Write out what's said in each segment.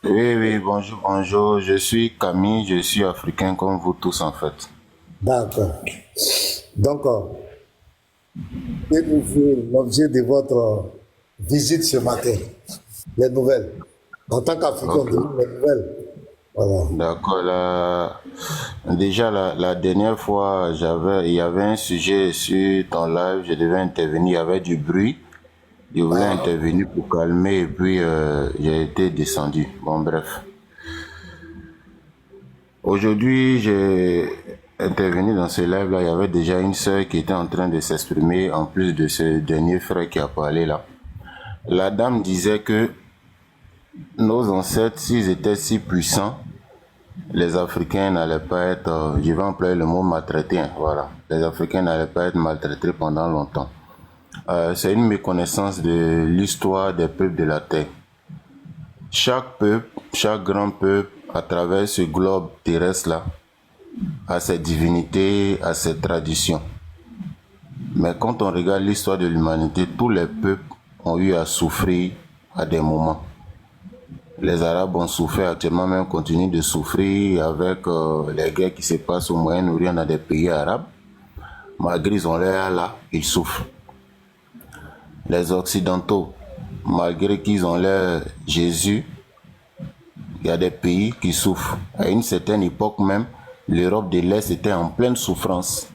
Oui, oui, bonjour, bonjour. Je suis Camille, je suis africain comme vous tous en fait. D'accord. Donc, quel est l'objet de votre visite ce matin? Les nouvelles. En tant qu'Africain, on Ok, demande les nouvelles. Voilà. d'accord. Déjà, la dernière fois, il y avait un sujet sur ton live, je devais intervenir, il y avait du bruit. Je voulais Ah, intervenir pour calmer et puis j'ai été descendu. Bon, bref. Aujourd'hui, j'ai intervenu dans ce live-là. Il y avait déjà une sœur qui était en train de s'exprimer en plus de ce dernier frère qui a parlé là. La dame disait que nos ancêtres, s'ils étaient si puissants, les Africains n'allaient pas être, je vais employer le mot maltraités, hein, voilà. Les Africains n'allaient pas être maltraités pendant longtemps. C'est une méconnaissance de l'histoire des peuples de la Terre. Chaque peuple, chaque grand peuple, à travers ce globe terrestre-là, a ses divinités, a ses traditions. Mais quand on regarde l'histoire de l'humanité, tous les peuples ont eu à souffrir à des moments. Les Arabes ont souffert, actuellement même continuent de souffrir avec les guerres qui se passent au Moyen-Orient dans des pays arabes. Malgré qu'ils ont l'air là, ils souffrent. Les Occidentaux, malgré qu'ils ont l'air Jésus, il y a des pays qui souffrent. À une certaine époque même, l'Europe de l'Est était en pleine souffrance.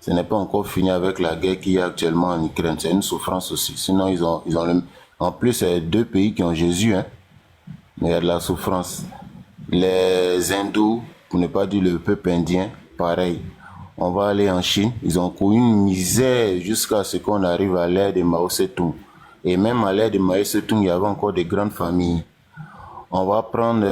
Ce n'est pas encore fini avec la guerre qu'il y a actuellement en Ukraine. C'est une souffrance aussi. Sinon, en plus, c'est deux pays qui ont Jésus, hein. Mais il y a de la souffrance. Les hindous, pour ne pas dire le peuple indien, pareil. On va aller en Chine, ils ont connu une misère jusqu'à ce qu'on arrive à l'ère de Mao Tse-tung. Et même à l'ère de Mao Tse-tung, il y avait encore des grandes familles. On va prendre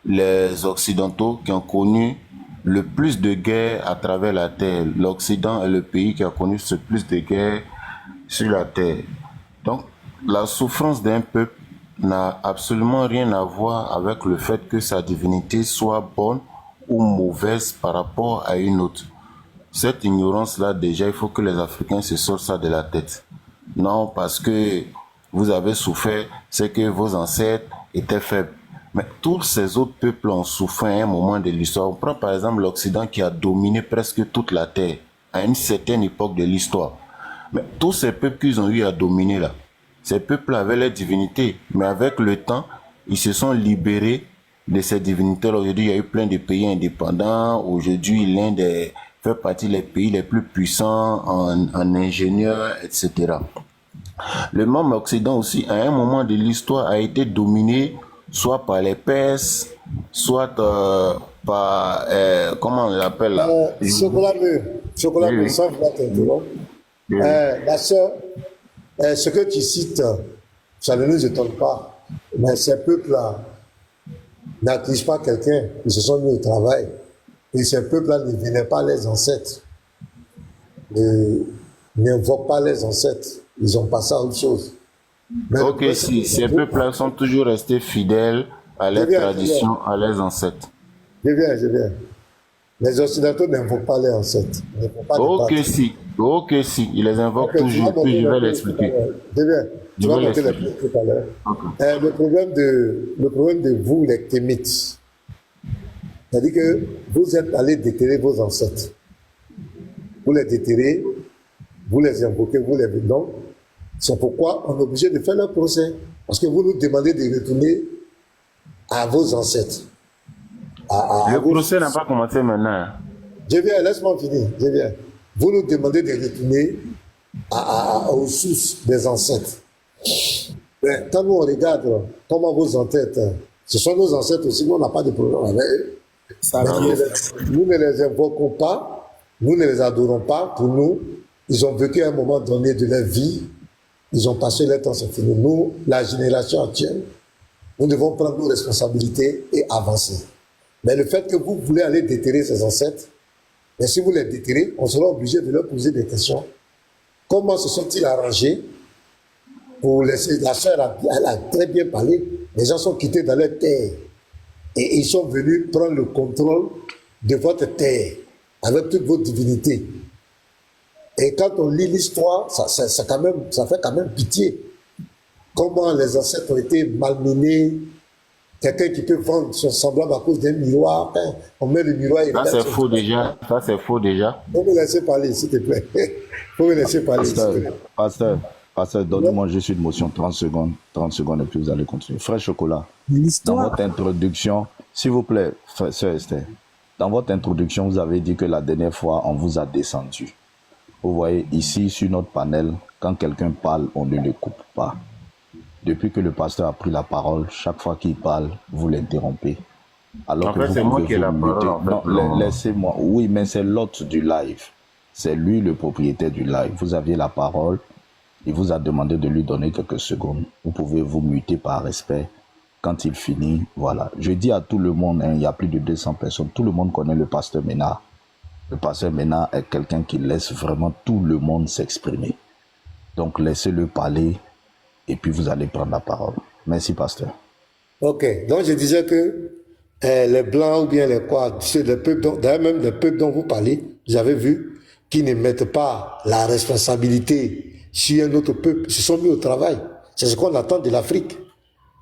les Occidentaux qui ont connu le plus de guerres à travers la Terre. L'Occident est le pays qui a connu le plus de guerres sur la Terre. Donc, la souffrance d'un peuple n'a absolument rien à voir avec le fait que sa divinité soit bonne ou mauvaise par rapport à une autre. Cette ignorance-là, déjà, il faut que les Africains se sortent ça de la tête. Non, parce que vous avez souffert, c'est que vos ancêtres étaient faibles. Mais tous ces autres peuples ont souffert à un moment de l'histoire. On prend par exemple l'Occident qui a dominé presque toute la Terre à une certaine époque de l'histoire. Mais tous ces peuples qu'ils ont eu à dominer là, ces peuples avaient leur divinité. Mais avec le temps, ils se sont libérés de ces divinités. Aujourd'hui, il y a eu plein de pays indépendants. Aujourd'hui, l'Inde fait partie des pays les plus puissants en ingénieurs, etc. Le même Occident aussi, à un moment de l'histoire, a été dominé soit par les Perses, soit par, comment on l'appelle là? Chocolat Oui, mûr, oui. sans vouloir t'interrompre. Oui, oui. La sœur, ce que tu cites, ça ne nous étonne pas. Mais ces peuples-là n'accusent pas quelqu'un, ils se sont mis au travail. Et ces peuples-là ne venaient pas les ancêtres, n'invoquent pas les ancêtres. Ils ont passé à autre chose. Mais le Ok, problème, c'est si, que ces peuples-là sont toujours restés fidèles à je leurs viens, je viens, traditions, à leurs ancêtres. je viens. Les Occidentaux n'invoquent pas les ancêtres, ils n'invoquent pas de Ok, patrie. si, ok, si, ils les invoquent Ok, tu vas toujours, puis monter je les vais preuves tout à l'expliquer. l'heure. Je viens. Je Tu vas vais monter les l'expliquer. preuves tout à l'heure. Ok. Le problème de vous, les Kémites, c'est-à-dire que vous êtes allés déterrer vos ancêtres. Vous les déterrez, vous les invoquez, vous les... Donc, c'est pourquoi on est obligé de faire leur procès. Parce que vous nous demandez de retourner à vos ancêtres, à Le vos procès n'a sources. pas commencé maintenant, hein. Je viens, laisse-moi finir, je viens. Vous nous demandez de retourner aux sources des ancêtres. Mais quand nous on regarde comment vos ancêtres, ce sont nos ancêtres aussi, nous on n'a pas de problème avec eux. Ça Mais vient. nous ne les invoquons pas, nous ne les adorons pas. Pour nous, ils ont vécu à un moment donné de leur vie, ils ont passé leur temps, c'est fini. Nous, la génération actuelle, nous devons prendre nos responsabilités et avancer. Mais le fait que vous voulez aller déterrer ces ancêtres, mais si vous les déterrez, on sera obligé de leur poser des questions. Comment se sont-ils arrangés pour laisser la sœur, elle a très bien parlé. Les gens sont quittés dans leur terre et ils sont venus prendre le contrôle de votre terre avec toutes vos divinités. Et quand on lit l'histoire, ça fait quand même pitié. Comment les ancêtres ont été malmenés, quelqu'un qui peut vendre son semblable à cause d'un miroir, hein, on met le miroir et Ça, c'est faux déjà. Ça, c'est faux déjà. Faut me laisser parler, s'il te plaît. Faut me laisser parler, s'il te Pasteur, plaît. pasteur, donnez-moi juste une motion, 30 secondes, et puis vous allez continuer. Frère Chocolat, dans L'histoire, votre introduction, s'il vous plaît, sœur Esther, dans votre introduction, vous avez dit que la dernière fois, on vous a descendu. Vous voyez, ici, sur notre panel, quand quelqu'un parle, on ne le coupe pas. Depuis que le pasteur a pris la parole, chaque fois qu'il parle, vous l'interrompez. Alors En que fait, vous c'est moi pouvez qui ai vous la parole. muter. En fait, Non, non. laissez-moi. Oui, mais c'est l'hôte du live. C'est lui le propriétaire du live. Vous aviez la parole. Il vous a demandé de lui donner quelques secondes. Vous pouvez vous muter par respect. Quand il finit, voilà. Je dis à tout le monde, hein, il y a plus de 200 personnes, tout le monde connaît le pasteur Ménard. Le pasteur Ménard est quelqu'un qui laisse vraiment tout le monde s'exprimer. Donc laissez-le parler et puis vous allez prendre la parole. Merci, pasteur. Ok, donc je disais que les Blancs ou bien les quoi, c'est les peuples, d'ailleurs même les peuples dont vous parlez, vous avez vu, qui ne mettent pas la responsabilité sur un autre peuple, se sont mis au travail. C'est ce qu'on attend de l'Afrique.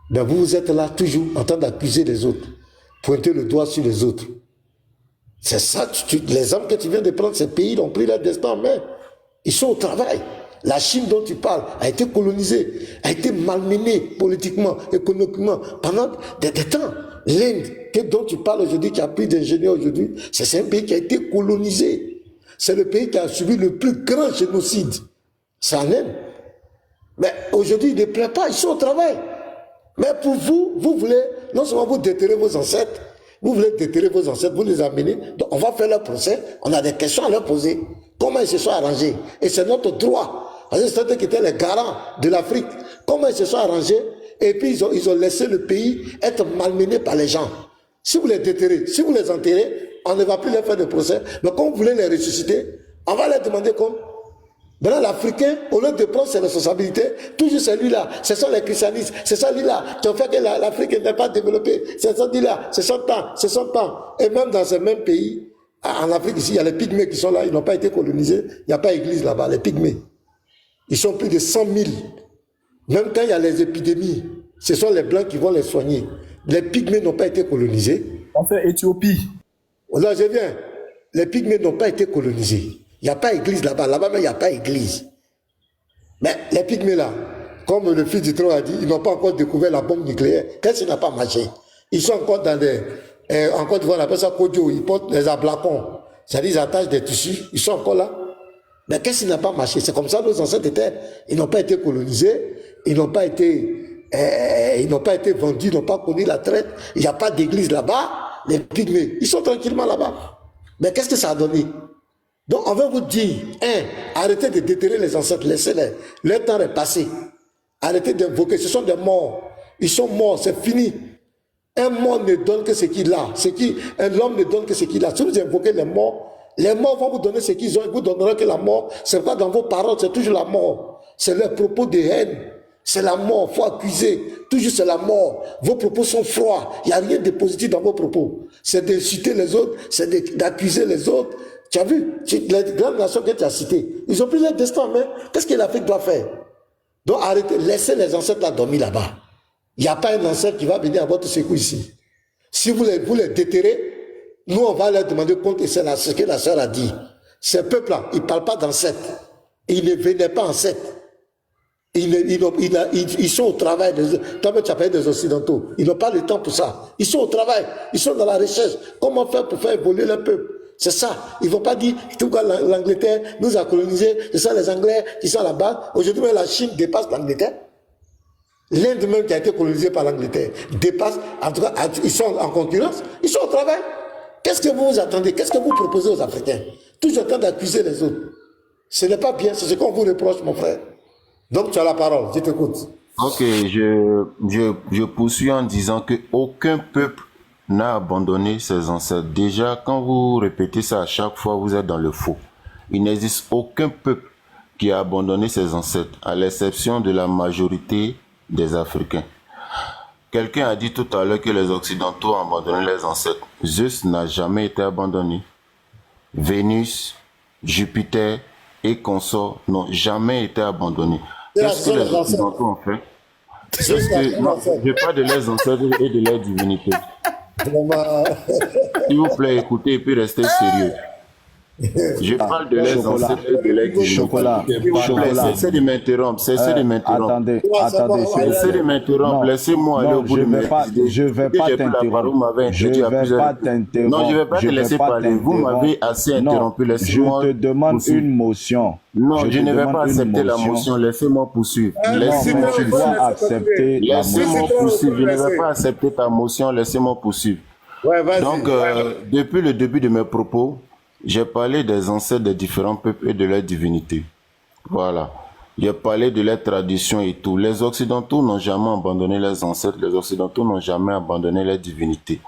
Mais vous êtes là toujours en train d'accuser les autres, pointer le doigt sur les autres. C'est ça, les hommes que tu viens de prendre, ces pays, ils ont pris leur destin en main. Ils sont au travail. La Chine dont tu parles a été colonisée, a été malmenée politiquement, économiquement, pendant des temps. L'Inde, dont tu parles aujourd'hui, qui a plus d'ingénieurs aujourd'hui, c'est un pays qui a été colonisé. C'est le pays qui a subi le plus grand génocide. C'est en Inde. Mais aujourd'hui, ils ne plaît pas, ils sont au travail. Mais pour vous, vous voulez, non seulement vous déterrer vos ancêtres, vous voulez déterrer vos ancêtres, vous les amener, donc on va faire leur procès, on a des questions à leur poser. Comment ils se sont arrangés? Et c'est notre droit. Parce que c'est eux qui étaient les garants de l'Afrique. Comment ils se sont arrangés? Et puis ils ont laissé le pays être malmené par les gens. Si vous les déterrez, si vous les enterrez, on ne va plus leur faire de procès. Mais quand vous voulez les ressusciter, on va leur demander comme. Maintenant, l'Africain, au lieu de prendre ses responsabilités, toujours c'est lui-là, ce sont les christianistes, c'est ça lui-là qui ont fait que l'Afrique n'est pas développée, c'est ça lui-là, c'est son temps, c'est son temps. Et même dans ces mêmes pays, en Afrique ici, il y a les pygmées qui sont là, ils n'ont pas été colonisés, il n'y a pas d'église là-bas, les pygmées. Ils sont plus de 100 000. Même quand il y a les épidémies, ce sont les blancs qui vont les soigner. Les pygmées n'ont pas été colonisés. on fait Éthiopie. Là, je viens. Les pygmées n'ont pas été colonisés. Il n'y a pas d'église là-bas. Là-bas même, il n'y a pas d'église. Mais les pygmées là, comme le fils du trône a dit, ils n'ont pas encore découvert la bombe nucléaire. Qu'est-ce qui n'a pas marché? Ils sont encore dans des... en Côte d'Ivoire, on appelle ça Kodjo. Ils portent des ablacons. C'est-à-dire, ils attachent des tissus. Ils sont encore là. Mais qu'est-ce qui n'a pas marché? C'est comme ça nos ancêtres étaient. Ils n'ont pas été colonisés. Ils n'ont pas été vendus. Ils n'ont pas connu la traite. Il n'y a pas d'église là-bas. Les pygmées, ils sont tranquillement là-bas. Mais qu'est-ce que ça a donné? Donc, on va vous dire, arrêtez de déterrer les ancêtres, laissez-les. Leur temps est passé. Arrêtez d'invoquer, ce sont des morts. Ils sont morts, c'est fini. Un mort ne donne que ce qu'il a. L'homme ne donne que ce qu'il a. Si vous invoquez les morts vont vous donner ce qu'ils ont. Ils vous donneront que la mort, c'est pas dans vos paroles, c'est toujours la mort. C'est leur propos de haine. C'est la mort, il faut accuser. Toujours c'est la mort. Vos propos sont froids. Il n'y a rien de positif dans vos propos. C'est d'insulter les autres, c'est d'accuser les autres. Tu as vu, les grandes nations que tu as citées, ils ont pris leur destin en main. Qu'est-ce que l'Afrique doit faire? Donc arrêtez, laissez les ancêtres là dormir là-bas. Il n'y a pas un ancêtre qui va venir à votre secours ici. Si vous les déterrez, nous on va leur demander compte et c'est ce que la sœur a dit. Ces peuples-là, ils ne parlent pas d'ancêtres. Ils ne venaient pas ancêtres. Ils sont au travail. Toi-même, tu as parlé des Occidentaux. Ils n'ont pas le temps pour ça. Ils sont au travail. Ils sont dans la recherche. Comment faire pour faire évoluer le peuple? C'est ça. Ils ne vont pas dire que l'Angleterre nous a colonisés. Ce sont les Anglais qui sont là-bas. Aujourd'hui, la Chine dépasse l'Angleterre. L'Inde même qui a été colonisée par l'Angleterre dépasse. En tout cas, ils sont en concurrence. Ils sont au travail. Qu'est-ce que vous attendez? Qu'est-ce que vous proposez aux Africains? Toujours en train d'accuser les autres. Ce n'est pas bien. C'est ce qu'on vous reproche, mon frère. Donc, tu as la parole, je t'écoute. Ok, je poursuis en disant que aucun peuple n'a abandonné ses ancêtres. Déjà, quand vous répétez ça à chaque fois, vous êtes dans le faux. Il n'existe aucun peuple qui a abandonné ses ancêtres, à l'exception de la majorité des Africains. Quelqu'un a dit tout à l'heure que les Occidentaux ont abandonné les ancêtres. Zeus n'a jamais été abandonné. Vénus, Jupiter et consorts n'ont jamais été abandonnés. Qu'est-ce que les Occidentaux ont fait? Est-ce que... Non, je parle de leurs ancêtres et de leur divinité. Vraiment. S'il vous plaît, écoutez et puis restez sérieux. Je parle de leurs Chocolat. ancêtres et de leur divinité. Chocolat. S'il vous plaît, Chocolat. cessez de m'interrompre, cessez de m'interrompre. Attendez, attendez, s'il vous Cessez de plaît. m'interrompre, Non, laissez-moi aller au non, bout de mes idées. je vais Que pas j'ai pris la parole, vous m'avez t'interrompre. Je interdit à vais plusieurs pas reprises. t'interrompre. Non, je ne vais pas Je te vais laisser pas parler. Vous m'avez t'interrompre. assez Non, interrompu. je Laissez-moi te demande poursuivre. une motion. Non, je te ne vais demande pas une accepter la motion. motion. Laissez-moi poursuivre. Non, Laissez-moi mais tu poursuivre. dois accepter la Laissez-moi motion. poursuivre. Je ne vais pas accepter ta motion. Laissez-moi poursuivre. Ouais, vas-y. Donc, depuis le début de mes propos, j'ai parlé des ancêtres des différents peuples et de leur divinité. Voilà. J'ai parlé de leurs traditions et tout. Les Occidentaux n'ont jamais abandonné leurs ancêtres. Les Occidentaux n'ont jamais abandonné leur divinité.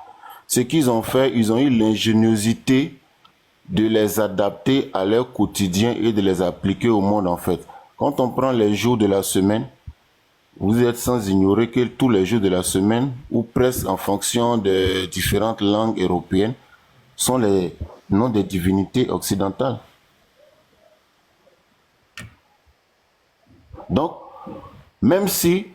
Ce qu'ils ont fait, ils ont eu l'ingéniosité de les adapter à leur quotidien et de les appliquer au monde en fait. Quand on prend les jours de la semaine, vous êtes sans ignorer que tous les jours de la semaine, ou presque en fonction des différentes langues européennes, sont les noms des divinités occidentales. Donc, même si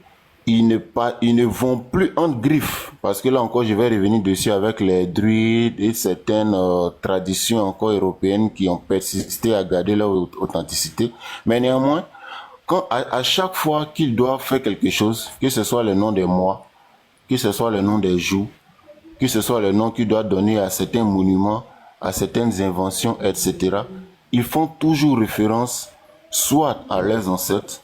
ils ne vont plus en griffe, parce que là encore, je vais revenir dessus avec les druides et certaines traditions encore européennes qui ont persisté à garder leur authenticité. Mais néanmoins, à chaque fois qu'ils doivent faire quelque chose, que ce soit le nom des mois, que ce soit le nom des jours, que ce soit le nom qu'ils doivent donner à certains monuments, à certaines inventions, etc., ils font toujours référence soit à leurs ancêtres,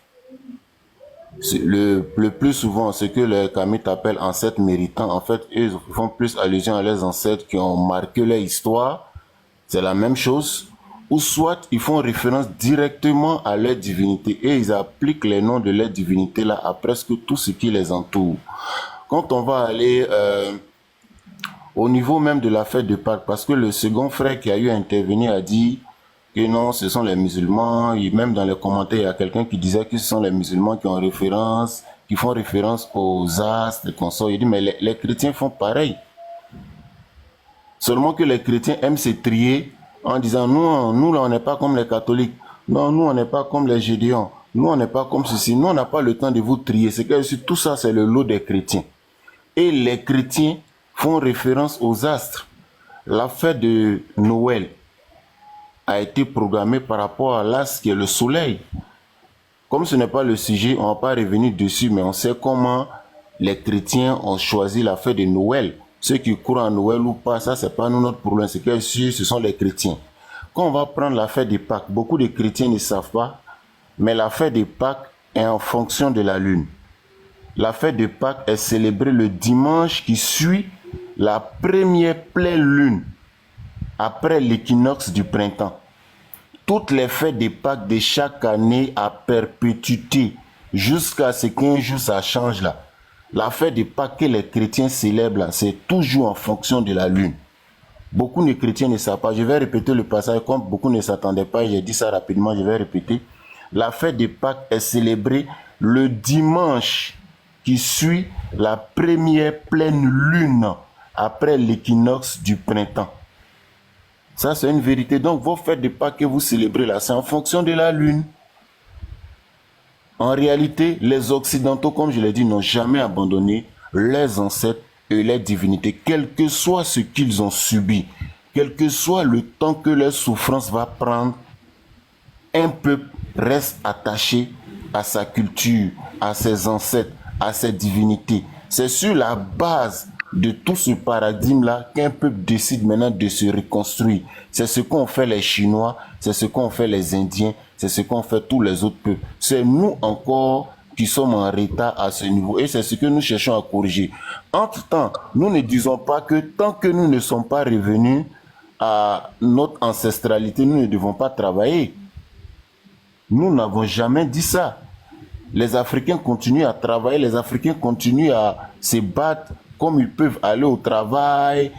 le plus souvent, ce que les Kamites appellent ancêtres méritants, en fait, ils font plus allusion à leurs ancêtres qui ont marqué leur histoire, c'est la même chose, ou soit ils font référence directement à leur divinité et ils appliquent les noms de leur divinité là à presque tout ce qui les entoure. Quand on va aller au niveau même de la fête de Pâques, parce que le second frère qui a eu à intervenir a dit que non, ce sont les musulmans, et même dans les commentaires, il y a quelqu'un qui disait que ce sont les musulmans qui font référence aux astres, les consorts. Il dit, mais les chrétiens font pareil. Seulement que les chrétiens aiment se trier en disant, nous là, on n'est pas comme les catholiques. Non, nous, on n'est pas comme les gédéons. Nous, on n'est pas comme ceci. Nous, on n'a pas le temps de vous trier. C'est que tout ça, c'est le lot des chrétiens. Et les chrétiens font référence aux astres. La fête de Noël a été programmé par rapport à l'astre qui est le soleil. Comme ce n'est pas le sujet, on ne va pas revenir dessus, mais on sait comment les chrétiens ont choisi la fête de Noël. Ceux qui croient en Noël ou pas, ça c'est pas nous notre problème, c'est que ce sont les chrétiens. Quand on va prendre la fête de Pâques, beaucoup de chrétiens ne savent pas, mais la fête de Pâques est en fonction de la lune. La fête de Pâques est célébrée le dimanche qui suit la première pleine lune après l'équinoxe du printemps. Toutes les fêtes de Pâques de chaque année à perpétuité, jusqu'à ce qu'un jour ça change là. La fête de Pâques que les chrétiens célèbrent là, c'est toujours en fonction de la lune. Beaucoup de chrétiens ne savent pas. Je vais répéter le passage comme beaucoup ne s'attendaient pas. J'ai dit ça rapidement, je vais répéter. La fête de Pâques est célébrée le dimanche qui suit la première pleine lune après l'équinoxe du printemps. Ça, c'est une vérité. Donc, vos fêtes de Pâques que vous célébrez là, c'est en fonction de la lune. En réalité, les Occidentaux, comme je l'ai dit, n'ont jamais abandonné leurs ancêtres et leurs divinités, quel que soit ce qu'ils ont subi, quel que soit le temps que leur souffrance va prendre, un peuple reste attaché à sa culture, à ses ancêtres, à ses divinités. C'est sur la base de tout ce paradigme-là qu'un peuple décide maintenant de se reconstruire. C'est ce qu'ont fait les Chinois, c'est ce qu'ont fait les Indiens, c'est ce qu'ont fait tous les autres peuples. C'est nous encore qui sommes en retard à ce niveau et c'est ce que nous cherchons à corriger. Entre-temps, nous ne disons pas que tant que nous ne sommes pas revenus à notre ancestralité, nous ne devons pas travailler. Nous n'avons jamais dit ça. Les Africains continuent à travailler, les Africains continuent à se battre comme ils peuvent aller au travail,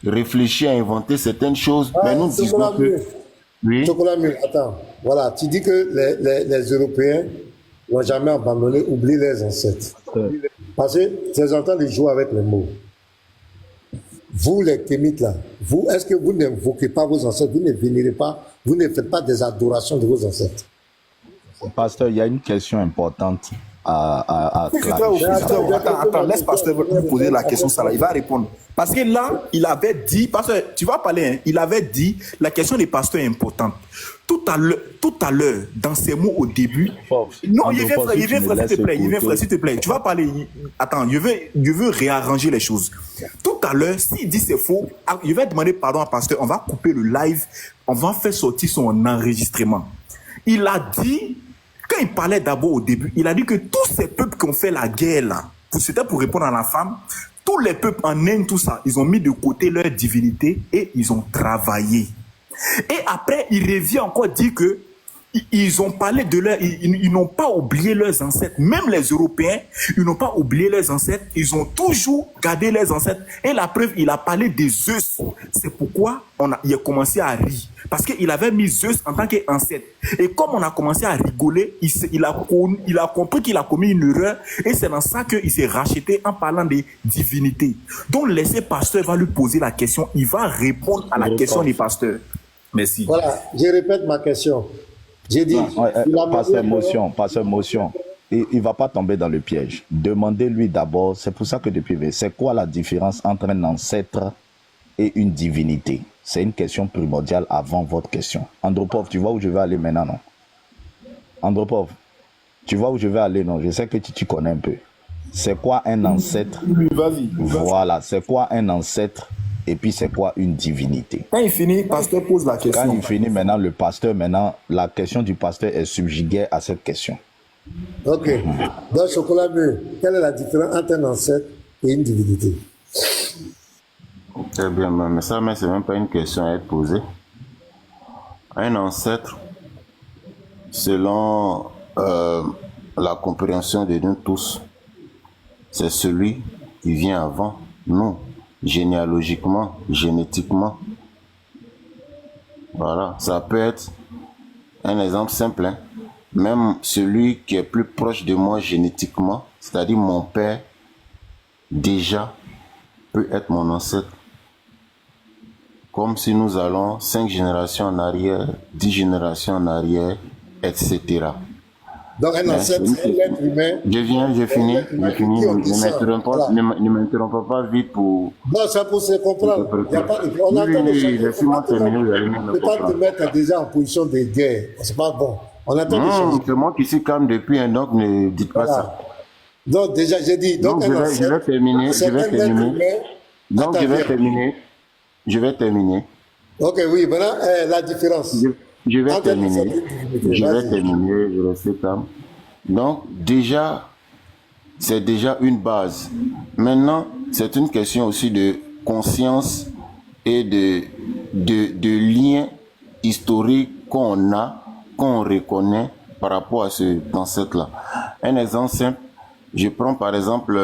réfléchir à inventer certaines choses. Mais nous disons que... Oui. Chocolat mûr, attends. Voilà, tu dis que les Européens n'ont jamais abandonné, oublient leurs ancêtres. Parce que ces entends de jouer avec les mots. Vous, les Kémites, là, vous, est-ce que vous n'invoquez pas vos ancêtres, vous ne vénérez pas, vous ne faites pas des adorations de vos ancêtres? Pasteur, il y a une question importante. à Frère, clarifier d'abord. attends, laisse pasteur lui poser la question, ça là, il va répondre. Parce que là, il avait dit, pasteur, tu vas parler, hein, il avait dit, la question des pasteurs est importante. Tout à l'heure, dans ses mots au début, non, il vient, frère, s'il te plaît, tu vas parler, attends, je veux réarranger les choses. Tout à l'heure, s'il dit c'est faux, je vais demander pardon à pasteur, on va couper le live, on va faire sortir son enregistrement. Il a dit, quand il parlait d'abord au début, il a dit que tous ces peuples qui ont fait la guerre là, c'était pour répondre à la femme, tous les peuples en Inde, tout ça, ils ont mis de côté leur divinité et ils ont travaillé. Et après, il revient encore dire que ils ont parlé de leur, ils n'ont pas oublié leurs ancêtres. Même les Européens, ils n'ont pas oublié leurs ancêtres. Ils ont toujours gardé leurs ancêtres. Et la preuve, il a parlé des Zeus. C'est pourquoi il a commencé à rire. Parce qu'il avait mis Zeus en tant qu'ancêtre. Et comme on a commencé à rigoler, il a compris qu'il a commis une erreur. Et c'est dans ça qu'il s'est racheté en parlant des divinités. Donc, laissez pasteur va lui poser la question. Il va répondre à la question du pasteur. Merci. Voilà, je répète ma question. J'ai dit, pasteur motion. Il ne va pas tomber dans le piège. Demandez-lui d'abord, c'est pour ça que depuis, c'est quoi la différence entre un ancêtre et une divinité? C'est une question primordiale avant votre question. Andropov, tu vois où je vais aller maintenant, non? Andropov, tu vois où je vais aller, non? Je sais que tu connais un peu. C'est quoi un ancêtre? Vas-y. Voilà, c'est quoi un ancêtre? Et puis c'est quoi une divinité? Quand il finit, le pasteur pose la question. Quand il finit maintenant, le pasteur, la question du pasteur est subjuguée à cette question. Ok. Dans Chocolat Mûr, quelle est la différence entre un ancêtre et une divinité? Très bien, mais ça, c'est même pas une question à être posée. Un ancêtre, selon la compréhension de nous tous, c'est celui qui vient avant nous. Généalogiquement, génétiquement. Voilà, ça peut être un exemple simple. Hein. Même celui qui est plus proche de moi génétiquement, c'est-à-dire mon père, déjà peut être mon ancêtre. Comme si nous allons 5 générations en arrière, 10 générations en arrière, etc. Donc un ancêtre, c'est l'être humain. Je finis. Ne m'interromps pas vite pour... Non, c'est pour se comprendre. On attend de changer. Ne peux pas te mettre déjà en position de guerre. C'est pas bon. On attend de changer. C'est moi qui suis calme depuis, donc ne dites pas ça. Donc déjà, j'ai dit... Donc je vais terminer. Je vais terminer. Ok, oui, maintenant, la différence. Je vais terminer, je reste calme. Donc, déjà, c'est déjà une base. Maintenant, c'est une question aussi de conscience et de lien historique qu'on a, qu'on reconnaît par rapport à cet ancêtre-là. Un exemple simple, je prends par exemple,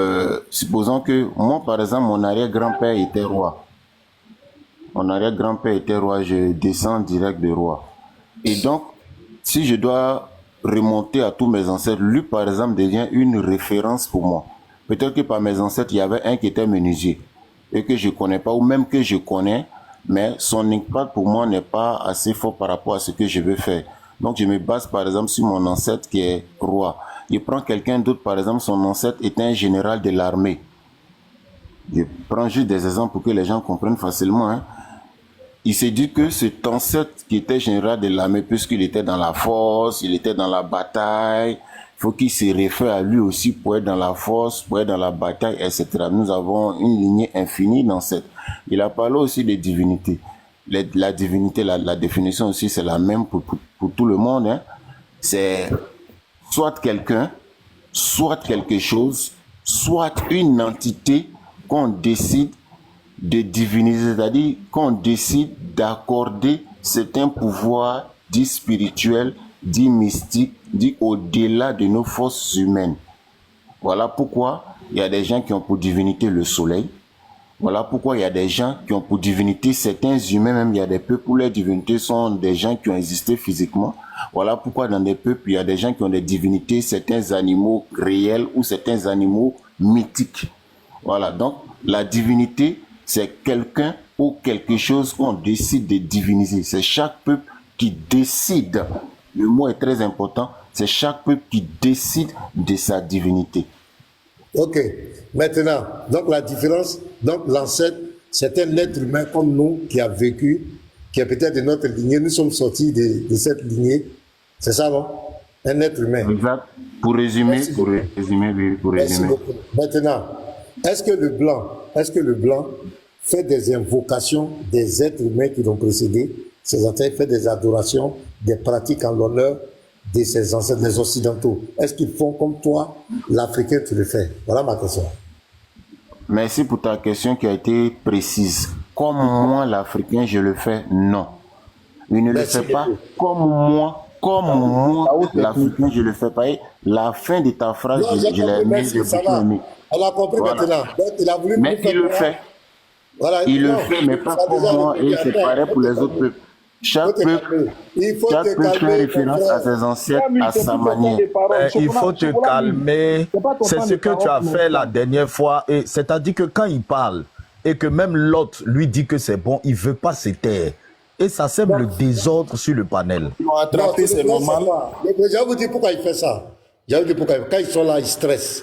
supposons que moi, par exemple, mon arrière-grand-père était roi. Mon arrière-grand-père était roi, je descends direct de roi. Et donc, si je dois remonter à tous mes ancêtres, lui, par exemple, devient une référence pour moi. Peut-être que par mes ancêtres, il y avait un qui était menuisier et que je ne connais pas, ou même que je connais, mais son impact pour moi n'est pas assez fort par rapport à ce que je veux faire. Donc, je me base, par exemple, sur mon ancêtre qui est roi. Je prends quelqu'un d'autre, par exemple, son ancêtre était un général de l'armée. Je prends juste des exemples pour que les gens comprennent facilement, hein. Il s'est dit que cet ancêtre qui était général de l'armée, puisqu'il était dans la force, il était dans la bataille, il faut qu'il se réfère à lui aussi pour être dans la force, pour être dans la bataille, etc. Nous avons une lignée infinie d'ancêtres. Il a parlé aussi de divinité. La divinité, la définition aussi, c'est la même pour tout le monde, hein. C'est soit quelqu'un, soit quelque chose, soit une entité qu'on décide de diviniser, c'est-à-dire qu'on décide d'accorder certains pouvoirs dits spirituels, dits mystiques, dits au-delà de nos forces humaines. Voilà pourquoi il y a des gens qui ont pour divinité le soleil. Voilà pourquoi il y a des gens qui ont pour divinité certains humains, même il y a des peuples où les divinités sont des gens qui ont existé physiquement. Voilà pourquoi dans des peuples, il y a des gens qui ont des divinités, certains animaux réels ou certains animaux mythiques. Voilà, donc la divinité, c'est quelqu'un ou quelque chose qu'on décide de diviniser. C'est chaque peuple qui décide. Le mot est très important. C'est chaque peuple qui décide de sa divinité. Ok. Maintenant, donc la différence, donc l'ancêtre, c'est un être humain comme nous qui a vécu, qui est peut-être de notre lignée. Nous sommes sortis de cette lignée. C'est ça, non? Un être humain. Exact. Pour résumer, Merci pour beaucoup. résumer, oui, pour Merci résumer. beaucoup. Maintenant, est-ce que le blanc fait des invocations des êtres humains qui l'ont précédé, ses ancêtres, fait des adorations, des pratiques en l'honneur de ses ancêtres, les occidentaux? Est-ce qu'ils font comme toi, l'Africain, tu le fais? Voilà ma question. Merci pour ta question qui a été précise. Comme moi, l'Africain, je le fais, non. Il ne le Merci fait pas beaucoup. comme moi, l'Africain, je le fais pas. Et la fin de ta phrase, Non, j'ai je l'ai compris, aimé, merci, j'ai ça beaucoup va. aimé. On a compris Voilà. maintenant. Donc, il a voulu Mais nous faire il le croire. fait. Voilà, Il le non, fait, mais pas ça comme déjà, moi, et c'est attends, pareil faut pour te les autres calmer. peuples. Faut Chaque te peuple, calmer. Il faut te chaque peuple fait calmer, mon référence à frère. ses ancêtres, à sa manière. Il faut te calmer. C'est ce que tu as fait la dernière fois. Et c'est-à-dire que quand il parle et que même l'autre lui dit que c'est bon, il ne veut pas se taire. Et ça sème le désordre sur le panel. Ils l'ont Non, attrapé, c'est normal. je vais vous dire pourquoi il fait ça. Je vais vous dire pourquoi. Quand ils sont là, ils stressent.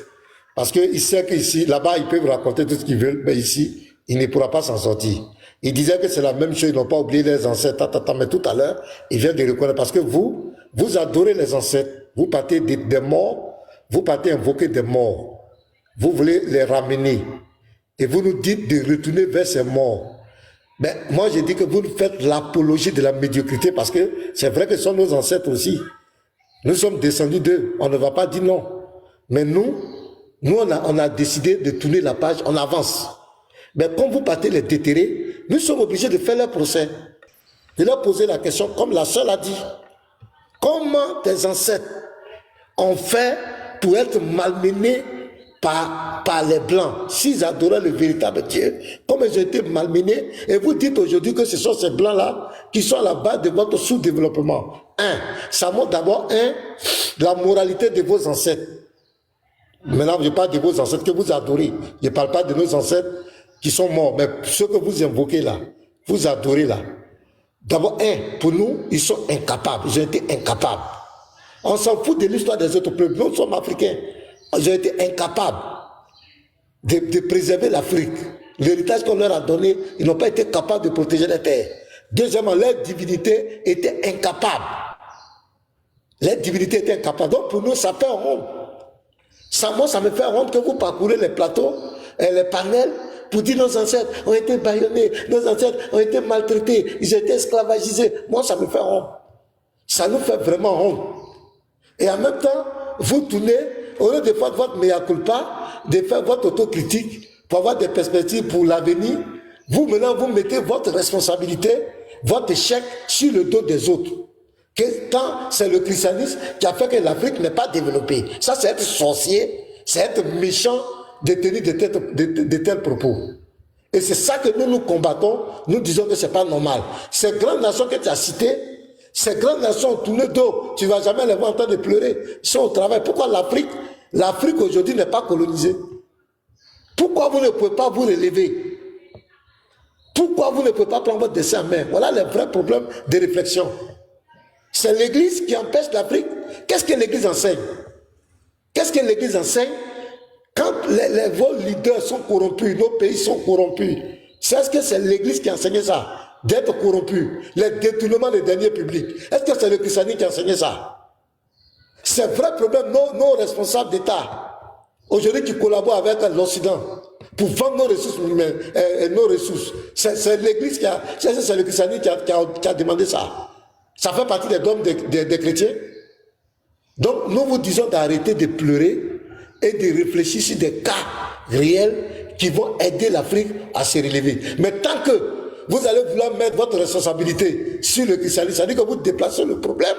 Parce qu'ils savent qu'ici, là-bas, ils peuvent raconter tout ce qu'ils veulent, mais ici, il ne pourra pas s'en sortir. Ils disaient que c'est la même chose, ils n'ont pas oublié les ancêtres, mais tout à l'heure, ils viennent de reconnaître. Parce que vous adorez les ancêtres, vous partez des morts, vous partez invoquer des morts. Vous voulez les ramener. Et vous nous dites de retourner vers ces morts. Mais moi, je dis que vous faites l'apologie de la médiocrité parce que c'est vrai que ce sont nos ancêtres aussi. Nous sommes descendus d'eux. On ne va pas dire non. Mais nous on a décidé de tourner la page, on avance. Mais quand vous partez les déterrer, nous sommes obligés de faire leur procès. De leur poser la question, comme la sœur a dit. Comment tes ancêtres ont fait pour être malmenés par les Blancs, s'ils adoraient le véritable Dieu, comme ils ont été malmenés, et vous dites aujourd'hui que ce sont ces Blancs-là qui sont à la base de votre sous-développement. Ça montre d'abord, la moralité de vos ancêtres. Maintenant, je parle de vos ancêtres que vous adorez. Je ne parle pas de nos ancêtres qui sont morts, mais ceux que vous invoquez là, vous adorez là. D'abord, pour nous, ils sont incapables, ils ont été incapables. On s'en fout de l'histoire des autres peuples, nous sommes africains. Ils ont été incapables de préserver l'Afrique. L'héritage qu'on leur a donné, ils n'ont pas été capables de protéger les terres. Deuxièmement, leur divinité était incapable. Les divinités étaient incapables. Donc pour nous, ça fait honte. Moi, ça me fait honte que vous parcourez les plateaux et les panels pour dire nos ancêtres ont été bâillonnés, nos ancêtres ont été maltraités, ils ont été esclavagisés. Moi, ça me fait honte. Ça nous fait vraiment honte. Et en même temps, vous tournez, au lieu de faire votre mea culpa, de faire votre autocritique pour avoir des perspectives pour l'avenir, vous maintenant vous mettez votre responsabilité, votre échec sur le dos des autres. Quand c'est le christianisme qui a fait que l'Afrique n'est pas développée. Ça, c'est être sorcier, c'est être méchant de tenir de tels propos. Et c'est ça que nous combattons. Nous disons que c'est pas normal. Ces grandes nations que tu as citées, ces grandes nations ont tourné dos. Tu ne vas jamais les voir en train de pleurer. Ils sont au travail. Pourquoi l'Afrique aujourd'hui n'est pas colonisée? Pourquoi vous ne pouvez pas vous relever? Pourquoi vous ne pouvez pas prendre votre destin en main? Voilà le vrai problème de réflexion. C'est l'Église qui empêche l'Afrique. Qu'est-ce que l'Église enseigne? Qu'est-ce que l'Église enseigne? Quand vos leaders sont corrompus, nos pays sont corrompus, est-ce que c'est l'Église qui enseigne ça? D'être corrompu, les détournements des deniers publics. Est-ce que c'est le christianisme qui enseigne ça? C'est un vrai problème, nos responsables d'État, aujourd'hui qui collaborent avec l'Occident pour vendre nos ressources humaines, nos ressources. C'est l'Église c'est le christianisme qui a demandé ça. Ça fait partie des dogmes des chrétiens. Donc nous vous disons d'arrêter de pleurer et de réfléchir sur des cas réels qui vont aider l'Afrique à se relever. Mais tant que vous allez vouloir mettre votre responsabilité sur le christianisme, c'est-à-dire que vous déplacez le problème.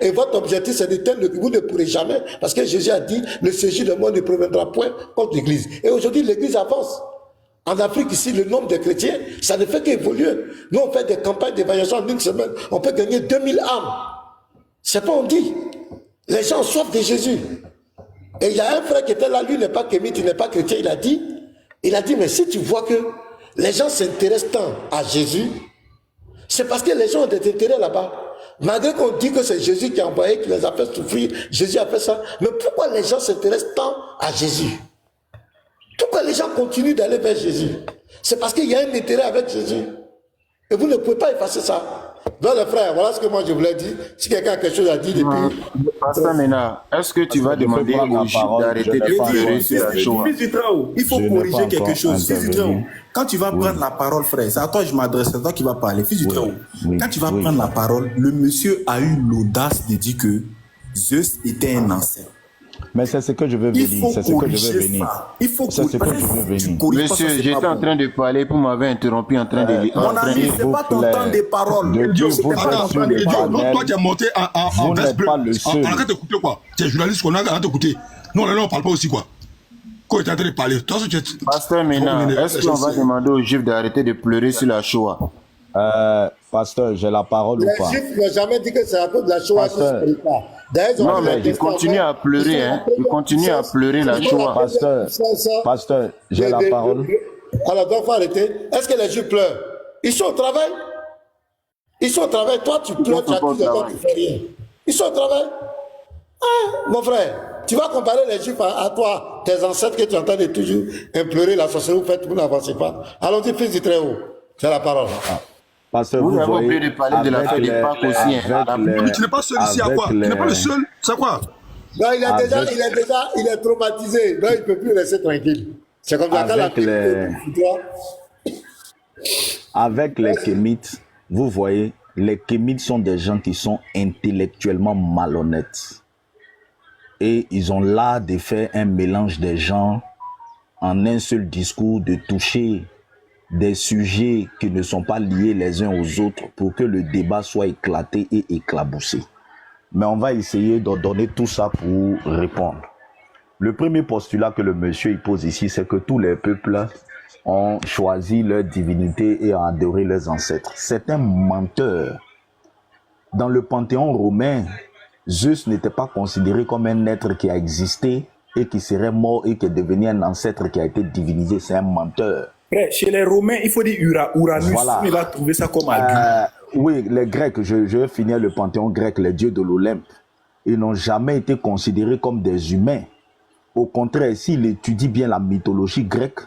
Et votre objectif, c'est de tel que vous ne pourrez jamais, parce que Jésus a dit, le séjour de moi ne préviendra point contre l'Église. Et aujourd'hui, l'Église avance. En Afrique, ici, le nombre de chrétiens, ça ne fait qu'évoluer. Nous, on fait des campagnes d'évangélisation en une semaine. On peut gagner 2000 âmes. C'est pas on dit. Les gens ont soif de Jésus. Et il y a un frère qui était là, lui n'est pas kémite, il n'est pas chrétien, il a dit, mais si tu vois que les gens s'intéressent tant à Jésus, c'est parce que les gens ont des intérêts là-bas. Malgré qu'on dit que c'est Jésus qui a envoyé, qui les a fait souffrir, Jésus a fait ça. Mais pourquoi les gens s'intéressent tant à Jésus? Pourquoi les gens continuent d'aller vers Jésus? C'est parce qu'il y a un intérêt avec Jésus. Et vous ne pouvez pas effacer ça. Donc les frères, voilà ce que moi je voulais dire. Si quelqu'un a quelque chose à dire depuis... Pasteur Mena, est-ce que tu vas demander aux Juifs d'arrêter de pleurer sur la Shoah? Il faut corriger quelque chose. Fils du Très-Haut, quand tu vas prendre la parole, frère, c'est à toi que je m'adresse, c'est à toi qui vas parler. Fils du Très-Haut, quand tu vas prendre la parole, le monsieur a eu l'audace de dire que Zeus était un ancêtre. Mais c'est ce que je veux venir. C'est ce que je veux venir. Il faut c'est ce que je veux venir. Monsieur, j'étais en train de parler, vous m'avez interrompu en train de lire. Mon ami, c'est pas ton temps des paroles. Toi, tu es monté en veste bleue. On arrête de couper quoi? Tu es journaliste, on arrête d'écouter. Non, là, on parle pas aussi quoi. Quand tu es en train de parler, toi, tu es... Pasteur Mena, est-ce qu'on va demander aux Juifs d'arrêter de pleurer sur la Shoah? Pasteur, j'ai la parole ou pas? Les Juifs n'ont jamais dit que c'est à cause de la Shoah qu'ils ne pleurent pas. Non, mais ils continuent à pleurer, hein. Ils continuent à pleurer la Shoah. Pasteur, j'ai la parole. Alors, donc, il faut arrêter. Est-ce que les Juifs pleurent? Ils sont au travail. Ils sont au travail. Toi, tu pleures, tu accuses les gens, tu fais rien. Ils sont au travail. Ah, mon frère, tu vas comparer les Juifs à toi, tes ancêtres que tu entends de toujours implorer la sorcellerie, vous faites, vous n'avancez pas. Allons-y, fils du Très-Haut. C'est la parole. Pasteur, vous avez oublié de parler de la fête des Pâques aussi. Tu n'es pas seul ici à quoi? Tu n'es pas le seul. C'est quoi? Non, il est traumatisé. Non, il ne peut plus laisser tranquille. C'est comme ça avec les Kémites, vous voyez, les Kémites sont des gens qui sont intellectuellement malhonnêtes. Et ils ont l'art de faire un mélange des gens en un seul discours, de toucher des sujets qui ne sont pas liés les uns aux autres pour que le débat soit éclaté et éclaboussé. Mais on va essayer de donner tout ça pour répondre. Le premier postulat que le monsieur il pose ici, c'est que tous les peuples ont choisi leur divinité et ont adoré leurs ancêtres. C'est un menteur. Dans le panthéon romain, Zeus n'était pas considéré comme un être qui a existé et qui serait mort et qui est devenu un ancêtre qui a été divinisé. C'est un menteur. Frère, chez les Romains, il faut dire Uranus. Voilà. Il va trouver ça comme argu. Oui, les Grecs, je vais finir le panthéon grec, les dieux de l'Olympe. Ils n'ont jamais été considérés comme des humains. Au contraire, s'il étudie bien la mythologie grecque,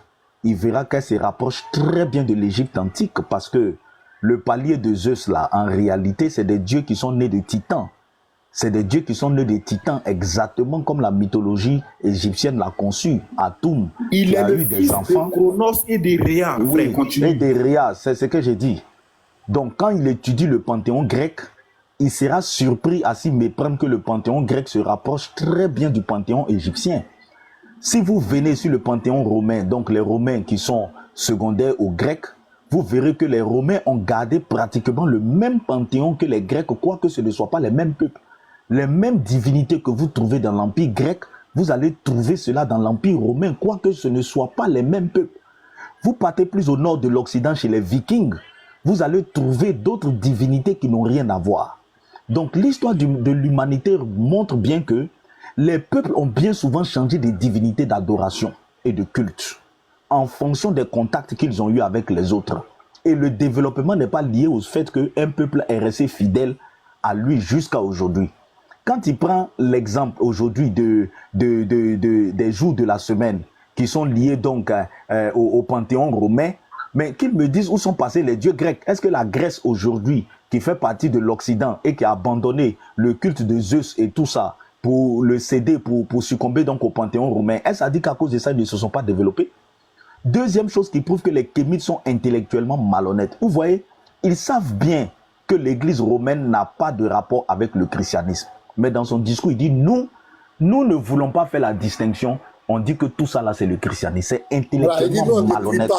il verra qu'elle se rapproche très bien de l'Égypte antique parce que le palier de Zeus, là, en réalité, c'est des dieux qui sont nés de titans. C'est des dieux qui sont nés des titans, exactement comme la mythologie égyptienne l'a conçu. Atum, il a eu des enfants. De Chronos et de Rhea. Oui, et de Rhea, c'est ce que j'ai dit. Donc, quand il étudie le panthéon grec, il sera surpris à s'y méprendre que le panthéon grec se rapproche très bien du panthéon égyptien. Si vous venez sur le panthéon romain, donc les Romains qui sont secondaires aux Grecs, vous verrez que les Romains ont gardé pratiquement le même panthéon que les Grecs, quoique ce ne soit pas les mêmes peuples. Les mêmes divinités que vous trouvez dans l'Empire grec, vous allez trouver cela dans l'Empire romain, quoique ce ne soit pas les mêmes peuples. Vous partez plus au nord de l'Occident chez les Vikings, vous allez trouver d'autres divinités qui n'ont rien à voir. Donc l'histoire de l'humanité montre bien que les peuples ont bien souvent changé de divinités d'adoration et de culte en fonction des contacts qu'ils ont eus avec les autres. Et le développement n'est pas lié au fait qu'un peuple est resté fidèle à lui jusqu'à aujourd'hui. Quand il prend l'exemple aujourd'hui des jours de la semaine qui sont liés donc au panthéon romain, mais qu'ils me disent où sont passés les dieux grecs. Est-ce que la Grèce aujourd'hui, qui fait partie de l'Occident et qui a abandonné le culte de Zeus et tout ça pour le céder, pour succomber donc au panthéon romain, est-ce que ça dit qu'à cause de ça, ils ne se sont pas développés? Deuxième chose qui prouve que les Kémites sont intellectuellement malhonnêtes. Vous voyez, ils savent bien que l'église romaine n'a pas de rapport avec le christianisme. Mais dans son discours, il dit, nous ne voulons pas faire la distinction. On dit que tout ça là, c'est le christianisme. C'est intellectuellement malhonnête.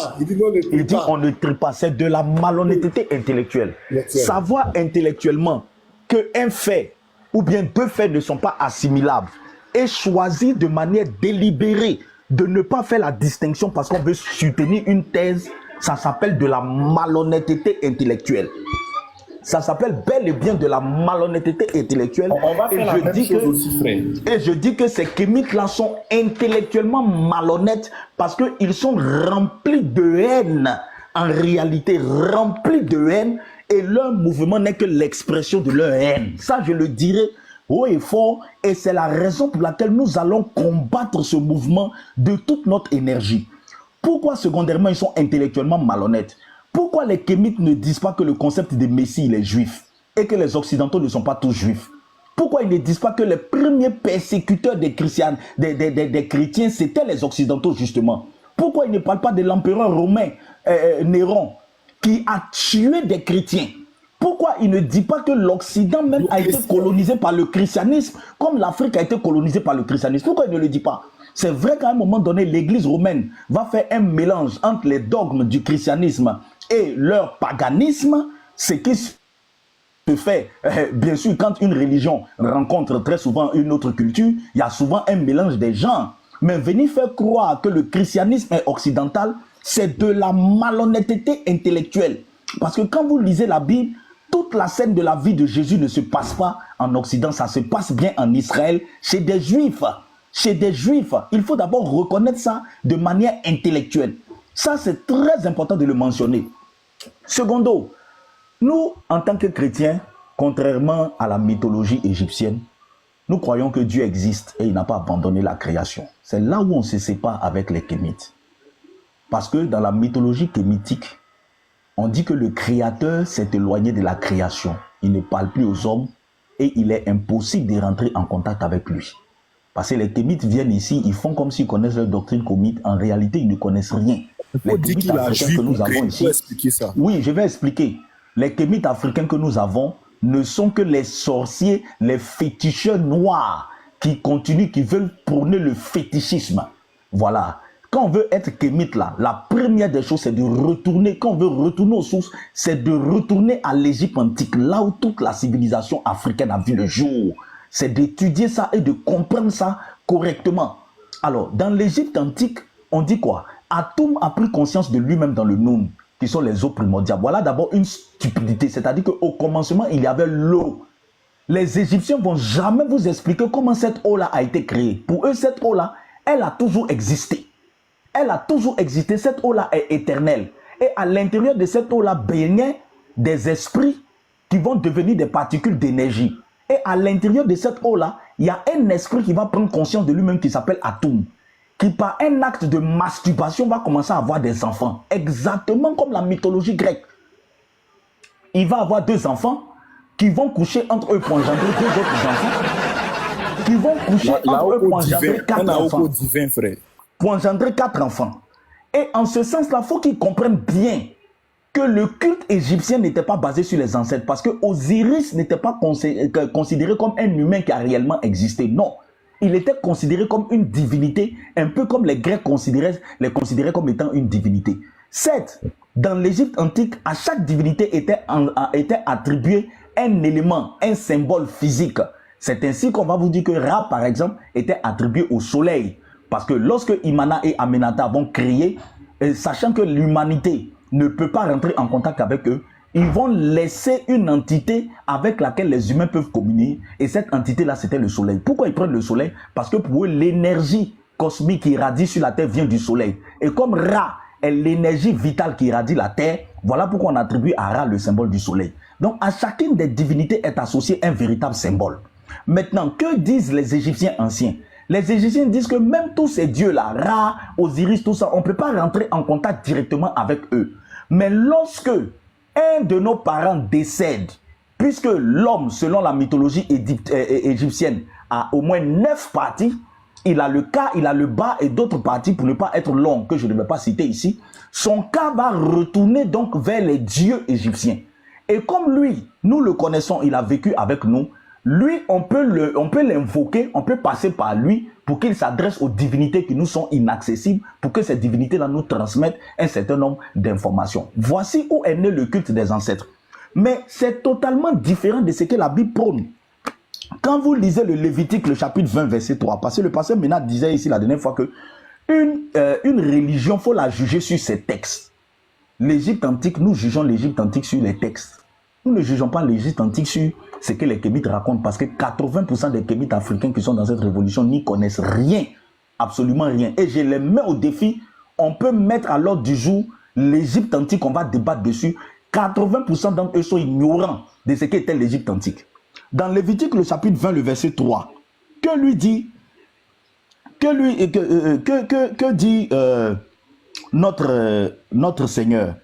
Il dit, on ne trie pas. C'est de la malhonnêteté intellectuelle. Savoir intellectuellement qu'un fait ou bien deux faits ne sont pas assimilables et choisir de manière délibérée de ne pas faire la distinction parce qu'on veut soutenir une thèse, ça s'appelle de la malhonnêteté intellectuelle. Ça s'appelle bel et bien de la malhonnêteté intellectuelle. Et je dis que ces Kémites-là sont intellectuellement malhonnêtes parce qu'ils sont remplis de haine. En réalité, remplis de haine. Et leur mouvement n'est que l'expression de leur haine. Ça, je le dirai haut et fort. Et c'est la raison pour laquelle nous allons combattre ce mouvement de toute notre énergie. Pourquoi, secondairement, ils sont intellectuellement malhonnêtes? Pourquoi les kémites ne disent pas que le concept de Messie, il est juif et que les Occidentaux ne sont pas tous juifs? Pourquoi ils ne disent pas que les premiers persécuteurs des chrétiens, c'était les Occidentaux, justement? Pourquoi ils ne parlent pas de l'empereur romain Néron qui a tué des chrétiens? Pourquoi il ne dit pas que l'Occident même a été colonisé par le christianisme, comme l'Afrique a été colonisée par le christianisme? Pourquoi il ne le dit pas? C'est vrai qu'à un moment donné, l'Église romaine va faire un mélange entre les dogmes du christianisme et leur paganisme, ce qui se fait, bien sûr, quand une religion rencontre très souvent une autre culture, il y a souvent un mélange des genres. Mais venir faire croire que le christianisme est occidental, c'est de la malhonnêteté intellectuelle. Parce que quand vous lisez la Bible, toute la scène de la vie de Jésus ne se passe pas en Occident, ça se passe bien en Israël, chez des Juifs. Chez des Juifs, il faut d'abord reconnaître ça de manière intellectuelle. Ça, c'est très important de le mentionner. Secondo, nous, en tant que chrétiens, contrairement à la mythologie égyptienne, nous croyons que Dieu existe et il n'a pas abandonné la création. C'est là où on se sépare avec les Kémites. Parce que dans la mythologie kémitique, on dit que le Créateur s'est éloigné de la création. Il ne parle plus aux hommes et il est impossible de rentrer en contact avec lui. Parce que les Kémites viennent ici, ils font comme s'ils connaissent leur doctrine kémite. En réalité, ils ne connaissent rien. Les Kémites africains que nous avons ici... expliquer ça. Oui, je vais expliquer. Les Kémites africains que nous avons ne sont que les sorciers, les féticheurs noirs qui continuent, qui veulent prôner le fétichisme. Voilà. Quand on veut être kémite là, la première des choses, c'est de retourner, quand on veut retourner aux sources, c'est de retourner à l'Égypte antique, là où toute la civilisation africaine a vu le jour. C'est d'étudier ça et de comprendre ça correctement. Alors, dans l'Égypte antique, on dit quoi? Atum a pris conscience de lui-même dans le Noun, qui sont les eaux primordiales. Voilà d'abord une stupidité, c'est-à-dire qu'au commencement, il y avait l'eau. Les Égyptiens ne vont jamais vous expliquer comment cette eau-là a été créée. Pour eux, cette eau-là, elle a toujours existé. Elle a toujours existé, cette eau-là est éternelle. Et à l'intérieur de cette eau-là baignaient des esprits qui vont devenir des particules d'énergie. Et à l'intérieur de cette eau-là, il y a un esprit qui va prendre conscience de lui-même qui s'appelle Atum, qui par un acte de masturbation va commencer à avoir des enfants. Exactement comme la mythologie grecque. Il va avoir 2 enfants qui vont coucher entre eux pour engendrer 2 autres enfants. Qui vont coucher entre eux pour engendrer 4 enfants. Divin, frère. Pour engendrer 4 enfants. Et en ce sens-là, il faut qu'ils comprennent bien que le culte égyptien n'était pas basé sur les ancêtres, parce que Osiris n'était pas considéré comme un humain qui a réellement existé. Non, il était considéré comme une divinité, un peu comme les Grecs les considéraient comme étant une divinité. Certes, dans l'Égypte antique, à chaque divinité était attribué un élément, un symbole physique. C'est ainsi qu'on va vous dire que Ra, par exemple, était attribué au soleil. Parce que lorsque Imana et Amenata vont créer, sachant que l'humanité ne peut pas rentrer en contact avec eux, ils vont laisser une entité avec laquelle les humains peuvent communier. Et cette entité-là, c'était le soleil. Pourquoi ils prennent le soleil? Parce que pour eux, l'énergie cosmique qui irradie sur la Terre vient du soleil. Et comme Ra est l'énergie vitale qui irradie la Terre, voilà pourquoi on attribue à Ra le symbole du soleil. Donc à chacune des divinités est associé un véritable symbole. Maintenant, que disent les Égyptiens anciens? Les Égyptiens disent que même tous ces dieux-là, Ra, Osiris, tout ça, on ne peut pas rentrer en contact directement avec eux. Mais lorsque un de nos parents décède, puisque l'homme, selon la mythologie égyptienne, a au moins 9 parties, il a le cas, il a le bas et d'autres parties, pour ne pas être long, que je ne vais pas citer ici, son cas va retourner donc vers les dieux égyptiens. Et comme lui, nous le connaissons, il a vécu avec nous, lui, on peut l'invoquer, on peut passer par lui pour qu'il s'adresse aux divinités qui nous sont inaccessibles, pour que ces divinités-là nous transmettent un certain nombre d'informations. Voici où est né le culte des ancêtres. Mais c'est totalement différent de ce que la Bible prône. Quand vous lisez le Lévitique, le chapitre 20, verset 3, parce que le pasteur Ménat disait ici la dernière fois que une religion, il faut la juger sur ses textes. L'Égypte antique, nous jugeons l'Égypte antique sur les textes. Nous ne jugeons pas l'Égypte antique sur ce que les Kémites racontent, parce que 80% des Kémites africains qui sont dans cette révolution n'y connaissent rien, absolument rien. Et je les mets au défi, on peut mettre à l'ordre du jour l'Égypte antique, on va débattre dessus. 80% d'entre eux sont ignorants de ce qu'était l'Égypte antique. Dans Lévitique, le chapitre 20, le verset 3, que dit notre Seigneur?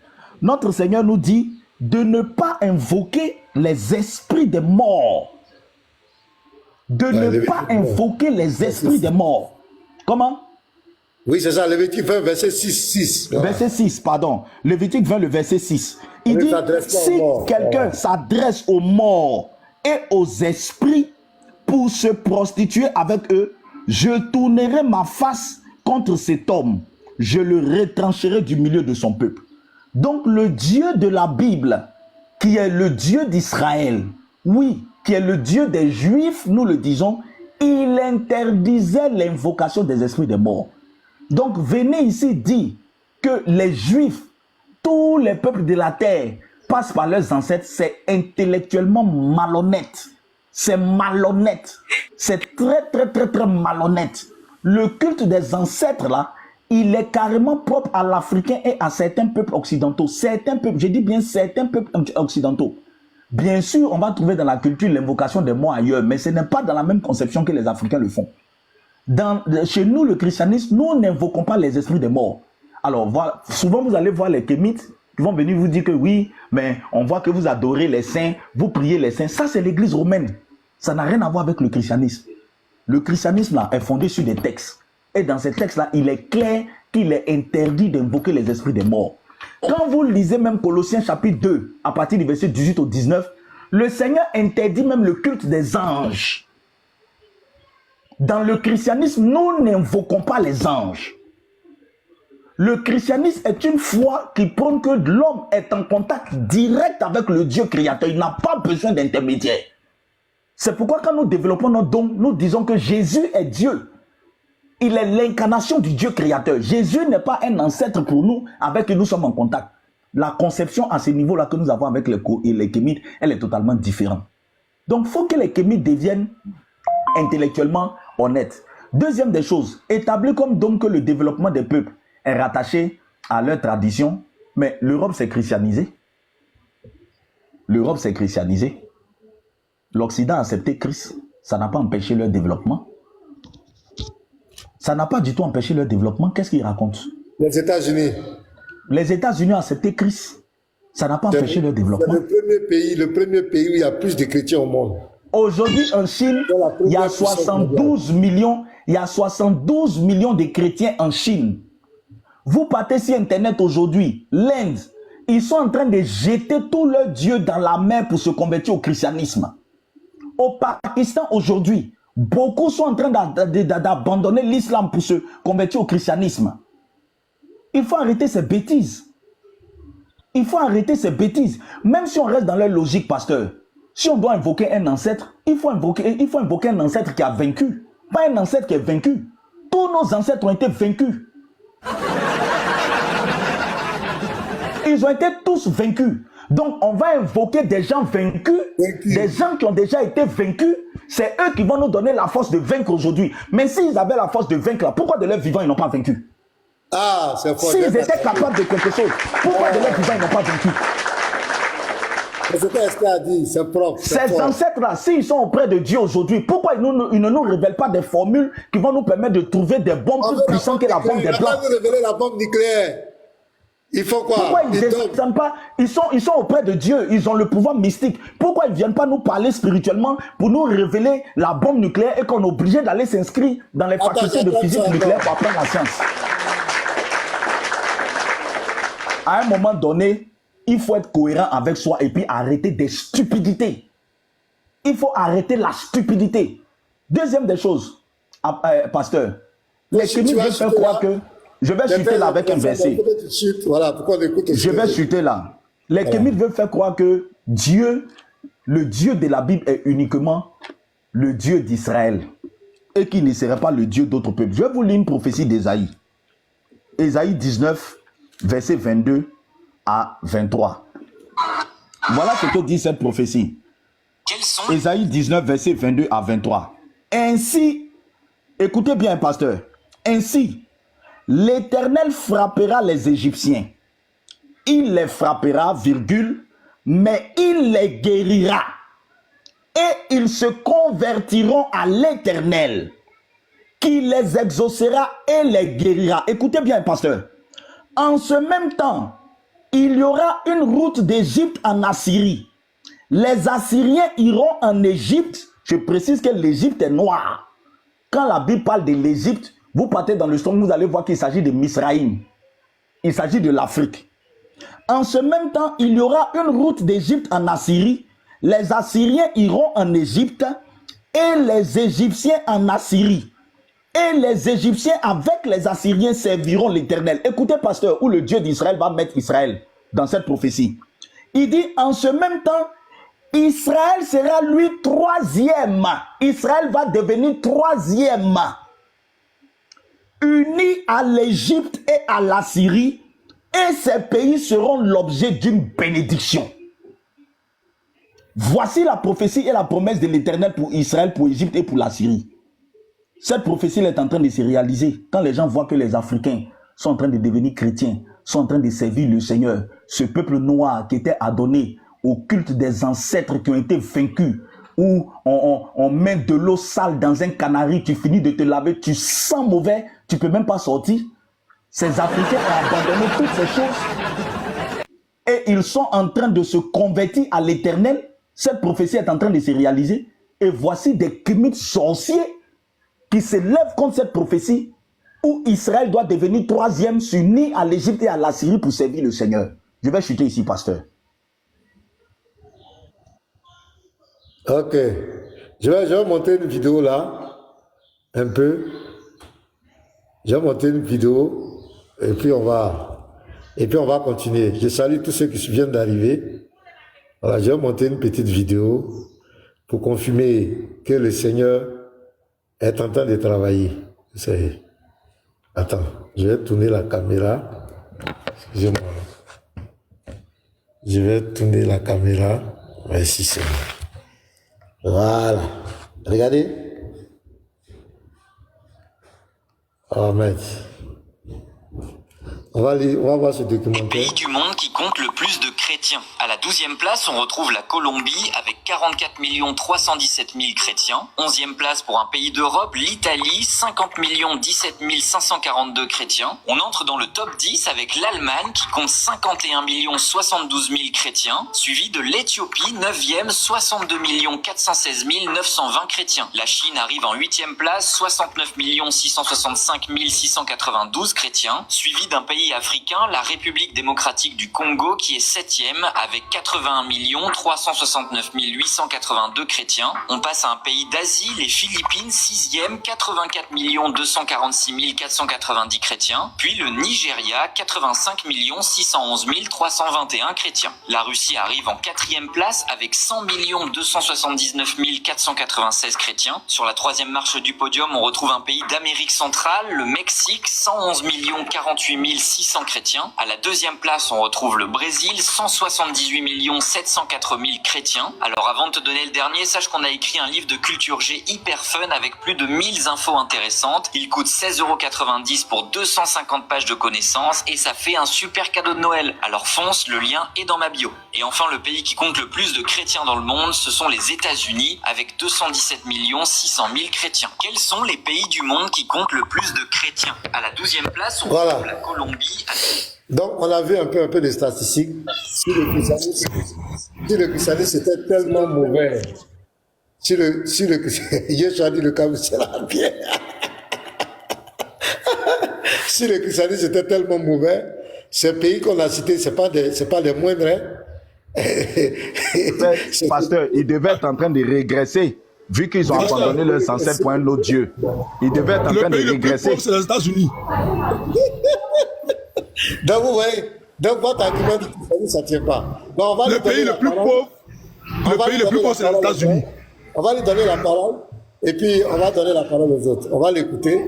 Notre Seigneur nous dit de ne pas invoquer les esprits des morts. De ne pas invoquer les esprits des morts. Comment? Oui, c'est ça, Lévitique 20, verset 6. Verset 6, pardon. Lévitique 20, le verset 6. Il dit, si quelqu'un s'adresse aux morts et aux esprits pour se prostituer avec eux, je tournerai ma face contre cet homme. Je le retrancherai du milieu de son peuple. Donc le Dieu de la Bible, qui est le Dieu d'Israël, oui, qui est le Dieu des Juifs, nous le disons, il interdisait l'invocation des esprits des morts. Donc venez ici dire que les Juifs, tous les peuples de la terre passent par leurs ancêtres, c'est intellectuellement malhonnête. C'est malhonnête. C'est très malhonnête. Le culte des ancêtres là, il est carrément propre à l'Africain et à certains peuples occidentaux. Certains peuples, je dis bien certains peuples occidentaux. Bien sûr, on va trouver dans la culture l'invocation des morts ailleurs, mais ce n'est pas dans la même conception que les Africains le font. Chez nous, le christianisme, nous n'invoquons pas les esprits des morts. Alors, voilà, souvent vous allez voir les kémites qui vont venir vous dire que oui, mais on voit que vous adorez les saints, vous priez les saints. Ça, c'est l'église romaine. Ça n'a rien à voir avec le christianisme. Le christianisme là, est fondé sur des textes. Et dans ces textes-là, il est clair qu'il est interdit d'invoquer les esprits des morts. Quand vous lisez même Colossiens chapitre 2, à partir du verset 18 au 19, le Seigneur interdit même le culte des anges. Dans le christianisme, nous n'invoquons pas les anges. Le christianisme est une foi qui prône que l'homme est en contact direct avec le Dieu créateur. Il n'a pas besoin d'intermédiaire. C'est pourquoi quand nous développons nos dons, nous disons que Jésus est Dieu. Il est l'incarnation du Dieu créateur. Jésus n'est pas un ancêtre pour nous avec qui nous sommes en contact. La conception à ce niveau-là que nous avons avec les kémites, elle est totalement différente. Donc, il faut que les kémites deviennent intellectuellement honnêtes. Deuxième des choses, établir comme donc que le développement des peuples est rattaché à leur tradition, mais l'Europe s'est christianisée. L'Europe s'est christianisée. L'Occident a accepté Christ. Ça n'a pas empêché leur développement. Ça n'a pas du tout empêché leur développement. Qu'est-ce qu'ils racontent? Les États-Unis. Les États-Unis ont accepté Christ. Ça n'a pas empêché leur développement. C'est le premier pays où il y a plus de chrétiens au monde. Aujourd'hui, en Chine, il y a 72 millions. Il y a 72 millions de chrétiens en Chine. Vous partez sur Internet aujourd'hui, l'Inde, ils sont en train de jeter tous leurs dieux dans la mer pour se convertir au christianisme. Au Pakistan aujourd'hui, beaucoup sont en train d'abandonner l'islam pour se convertir au christianisme. Il faut arrêter ces bêtises. Il faut arrêter ces bêtises. Même si on reste dans leur logique, pasteur, si on doit invoquer un ancêtre, il faut invoquer un ancêtre qui a vaincu. Pas un ancêtre qui est vaincu. Tous nos ancêtres ont été vaincus. Ils ont été tous vaincus. Donc, on va invoquer des gens vaincus, des gens qui ont déjà été vaincus. C'est eux qui vont nous donner la force de vaincre aujourd'hui. Mais s'ils avaient la force de vaincre, là, pourquoi de leur vivant, ils n'ont pas vaincu? Ah, c'est fort. S'ils étaient capables de quelque chose, pourquoi de leur vivant, ils n'ont pas vaincu? C'est ce qu'Esther a dit, c'est propre. Ces ancêtres-là, s'ils sont auprès de Dieu aujourd'hui, pourquoi ils ne nous révèlent pas des formules qui vont nous permettre de trouver des bombes plus puissantes que la bombe des Blancs? On va nous révéler la bombe nucléaire. Il faut quoi? Pourquoi ils ne descendent pas? Ils sont auprès de Dieu, ils ont le pouvoir mystique. Pourquoi ils ne viennent pas nous parler spirituellement pour nous révéler la bombe nucléaire et qu'on est obligé d'aller s'inscrire dans les facultés de physique nucléaire pour apprendre la science? À un moment donné, il faut être cohérent avec soi et puis arrêter des stupidités. Il faut arrêter la stupidité. Deuxième des choses, pasteur, les kémites veulent faire croire que... Je vais chuter là avec un verset. Voilà, pourquoi on écoute aussi. Je vais chuter là. Les kémites veulent faire croire que Dieu, le Dieu de la Bible est uniquement le Dieu d'Israël et qu'il ne serait pas le Dieu d'autres peuples. Je vais vous lire une prophétie d'Ésaïe. Ésaïe 19, verset 22 à 23. Voilà ce que dit cette prophétie. Ésaïe 19, verset 22 à 23. Ainsi, écoutez bien, pasteur. Ainsi, l'Éternel frappera les Égyptiens il les frappera, virgule, mais il les guérira. Et ils se convertiront à l'Éternel, qui les exaucera et les guérira. Écoutez bien, pasteur. En ce même temps, il y aura une route d'Égypte en Assyrie. Les Assyriens iront en Égypte. Je précise que l'Égypte est noire. Quand la Bible parle de l'Égypte, vous partez dans le Strong, vous allez voir qu'il s'agit de Misraïm. Il s'agit de l'Afrique. En ce même temps, il y aura une route d'Égypte en Assyrie. Les Assyriens iront en Égypte et les Égyptiens en Assyrie. Et les Égyptiens avec les Assyriens serviront l'Éternel. Écoutez, pasteur, où le Dieu d'Israël va mettre Israël dans cette prophétie. Il dit, en ce même temps, Israël sera lui troisième. Israël va devenir troisième. Uni à l'Égypte et à la Syrie, et ces pays seront l'objet d'une bénédiction. Voici la prophétie et la promesse de l'Éternel pour Israël, pour l'Égypte et pour la Syrie. Cette prophétie est en train de se réaliser quand les gens voient que les Africains sont en train de devenir chrétiens, sont en train de servir le Seigneur. Ce peuple noir qui était adonné au culte des ancêtres qui ont été vaincus, où on met de l'eau sale dans un canari, tu finis de te laver, tu sens mauvais, tu ne peux même pas sortir. Ces Africains ont abandonné toutes ces choses et ils sont en train de se convertir à l'Éternel. Cette prophétie est en train de se réaliser et voici des criminels sorciers qui se lèvent contre cette prophétie où Israël doit devenir troisième, s'unir à l'Égypte et à la Syrie pour servir le Seigneur. Je vais chuter ici, pasteur. Ok. Je vais monter une vidéo là, un peu. Je vais monter une vidéo et puis on va continuer. Je salue tous ceux qui viennent d'arriver. Voilà, je vais monter une petite vidéo pour confirmer que le Seigneur est en train de travailler. Attends, je vais tourner la caméra. Excusez-moi. Je vais tourner la caméra. Merci Seigneur. Voilà. Regardez. Amen. On va voir ce documentaire. Pays du monde qui compte le plus de chrétiens. À la 12e place, on retrouve la Colombie avec 44 317 000 chrétiens. 11e place pour un pays d'Europe, l'Italie, 50 17 542 chrétiens. On entre dans le top 10 avec l'Allemagne qui compte 51 72 000 chrétiens, suivi de l'Éthiopie, 9e, 62 416 920 chrétiens. La Chine arrive en 8e place, 69 665 692 chrétiens, suivi d'un pays africain, la République démocratique du Congo, qui est 7e avec 81 369 882 chrétiens. On passe à un pays d'Asie, les Philippines, 6e, 84 246 490 chrétiens. Puis le Nigeria, 85 611 321 chrétiens. La Russie arrive en 4e place avec 100 279 496 chrétiens. Sur la 3e marche du podium, on retrouve un pays d'Amérique centrale, le Mexique, 111 48 600 chrétiens. À la 2e place, on retrouve le Brésil, 178 704 000 chrétiens. Alors avant de te donner le dernier, sache qu'on a écrit un livre de culture G hyper fun avec plus de 1000 infos intéressantes. Il coûte 16,90 € pour 250 pages de connaissances et ça fait un super cadeau de Noël. Alors fonce, le lien est dans ma bio. Et enfin, le pays qui compte le plus de chrétiens dans le monde, ce sont les États-Unis avec 217 600 000 chrétiens. Quels sont les pays du monde qui comptent le plus de chrétiens? À la 12e place, on retrouve la Colombie. Donc, on a vu un peu des statistiques. Si le christianisme était tellement mauvais, j'ai choisi le cas où c'est la pierre. Si le christianisme était tellement mauvais, ces pays qu'on a cités, c'est pas les moindres. Hein? Pasteur, ils devaient être en train de régresser. Vu qu'ils ont abandonné leurs ancêtres pour un autre Dieu. Ils devaient être en train de régresser. Le pays le plus pauvre, c'est les États-Unis. Donc, vous voyez, votre argument du christianisme, ça ne tient pas. Donc, le pays le plus pauvre, c'est les États-Unis. On va lui donner la parole, et puis on va donner la parole aux autres. On va l'écouter.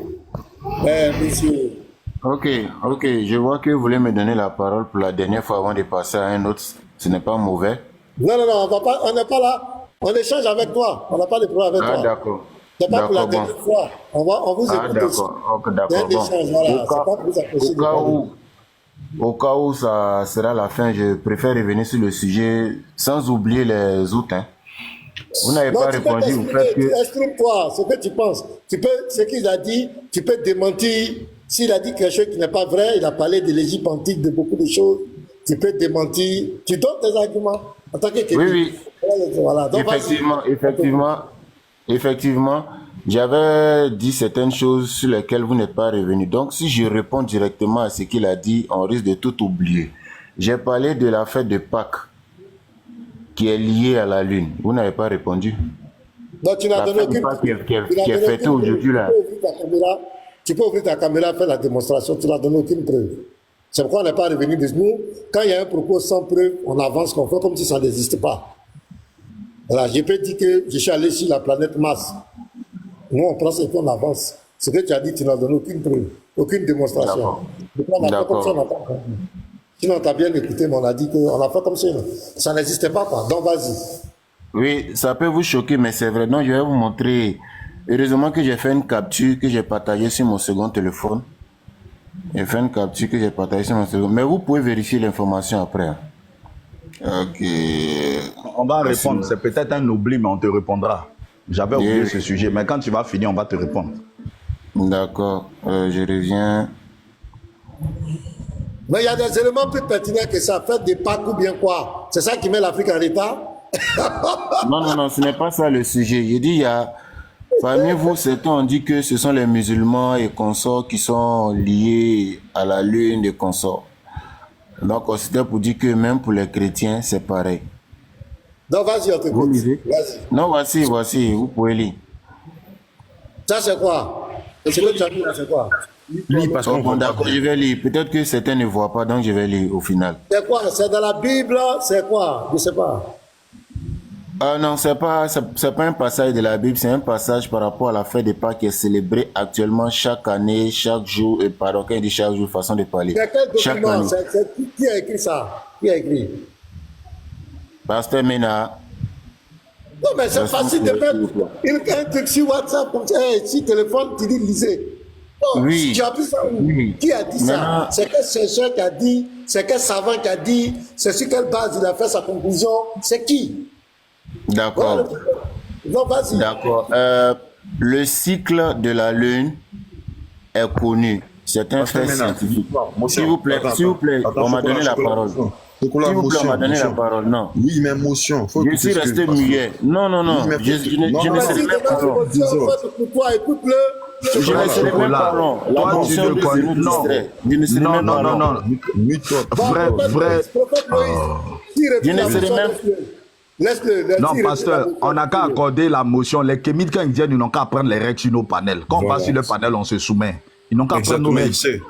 Monsieur. Ok, je vois que vous voulez me donner la parole pour la dernière fois avant de passer à un autre. Ce n'est pas mauvais. Non, on n'est pas là. On échange avec toi. On n'a pas de problème avec toi. Ah, d'accord. C'est pas pour la dernière fois. On vous écoute aussi. D'accord. Bon. Voilà. C'est pas pour vous apprécier. Au cas où ça sera la fin, je préfère revenir sur le sujet sans oublier les autres. Hein. Vous n'avez Non, pas tu peux répondu au fait t'exprimer, que... exprime-toi, ce que tu penses. Ce qu'il a dit, tu peux démentir. S'il a dit quelque chose qui n'est pas vrai, il a parlé de l'Égypte antique, de beaucoup de choses, tu peux démentir. Tu donnes tes arguments en tant que Oui, oui. Voilà. Donc, Effectivement, j'avais dit certaines choses sur lesquelles vous n'êtes pas revenu. Donc, si je réponds directement à ce qu'il a dit, on risque de tout oublier. J'ai parlé de la fête de Pâques qui est liée à la Lune. Vous n'avez pas répondu. donc tu n'as La donné fête de aucune Pâques tu n'as qui est donné fêtée aucune preuve. aujourd'hui là. Tu peux ouvrir ta caméra, faire la démonstration, tu n'as donné aucune preuve. C'est pourquoi on n'est pas revenu de nous. Quand il y a un propos sans preuve, on avance, qu'on fait comme si ça n'existe pas. Voilà, je peux dire que je suis allé sur la planète Mars. Nous, on prend ce qu'on avance. Ce que tu as dit, tu n'as donné aucune preuve, aucune démonstration. D'accord. Donc, on a fait comme ça, on n'a pas compris. Sinon, tu as bien écouté, mais on a dit qu'on a fait comme ça. Ça n'existait pas, quoi. Donc, vas-y. Oui, ça peut vous choquer, mais c'est vrai. Donc, je vais vous montrer. Heureusement que j'ai fait une capture que j'ai partagée sur mon second téléphone. J'ai fait une capture que j'ai partagée sur mon second. Mais vous pouvez vérifier l'information après. Hein. Ok. On va répondre. C'est peut-être un oubli, mais on te répondra. J'avais oublié ce sujet, mais quand tu vas finir, on va te répondre. D'accord. Je reviens. Mais il y a des éléments plus pertinents que ça. Faites des Pâques ou bien quoi? C'est ça qui met l'Afrique en retard? Non, ce n'est pas ça le sujet. Je dis, il y a... Parmi vous, certains ont dit que ce sont les musulmans et consorts qui sont liés à la lune des consorts. Donc, c'était pour dire que même pour les chrétiens, c'est pareil. Donc, vas-y, on t'écoute. Vous lisez? Vas-y. Non, voici, vous pouvez lire. Ça, c'est quoi? Et ce que tu as dit là, c'est quoi? Lis parce Oh, qu'on bon, voit d'accord, pas. je vais lire. Peut-être que certains ne voient pas, donc je vais lire au final. C'est quoi? C'est dans la Bible? C'est quoi? Je ne sais pas. Non, c'est pas un passage de la Bible, c'est un passage par rapport à la fête des Pâques qui est célébrée actuellement chaque année, chaque jour, et pardon, quand il dit chaque jour, façon de parler. C'est quel Chaque document? année. Qui a écrit ça? Qui a écrit? Pasteur Mena, Non, mais c'est Merci, facile de s'il vous plaît. mettre un truc sur WhatsApp comme ça. Hey, sur téléphone, tu dis lisez. Non, Oui. tu as pris ça où? Oui. Qui a dit Maintenant- ça? C'est quel chercheur qui a dit? C'est quel savant qui a dit? C'est sur quelle base il a fait sa conclusion? C'est qui? d'accord. Non, vas-y. D'accord. Le cycle de la Lune est connu. C'est un fait scientifique. S'il vous plaît, on m'a donné la parole. S'il vous plaît, on m'a donné la parole. Non. Oui, mais motion. Faut Je que suis tu resté t'excuses, muet. Non. Oui, mais Je faut- ne non, je ne non, sais Vas-y, même pas. pour toi, écoute-le. Je ne sais même Chocolat. pas. La Toi, tu motion ne de connais- nous non. distrait. Je ne sais Non, même pas. non. Mute-toi. Vrai. Prophète Moïse, qui répond Je ne la sais motion, même- laisse-le. Non, s'il pasteur, répond la on n'a qu'à motion, accorder la motion. Les kémites, quand ils viennent, ils n'ont qu'à prendre les règles sur nos panels. Quand on Voilà. passe sur le panel, on se soumet. Ils n'ont qu'à prendre nos Exactement, règles. il sait.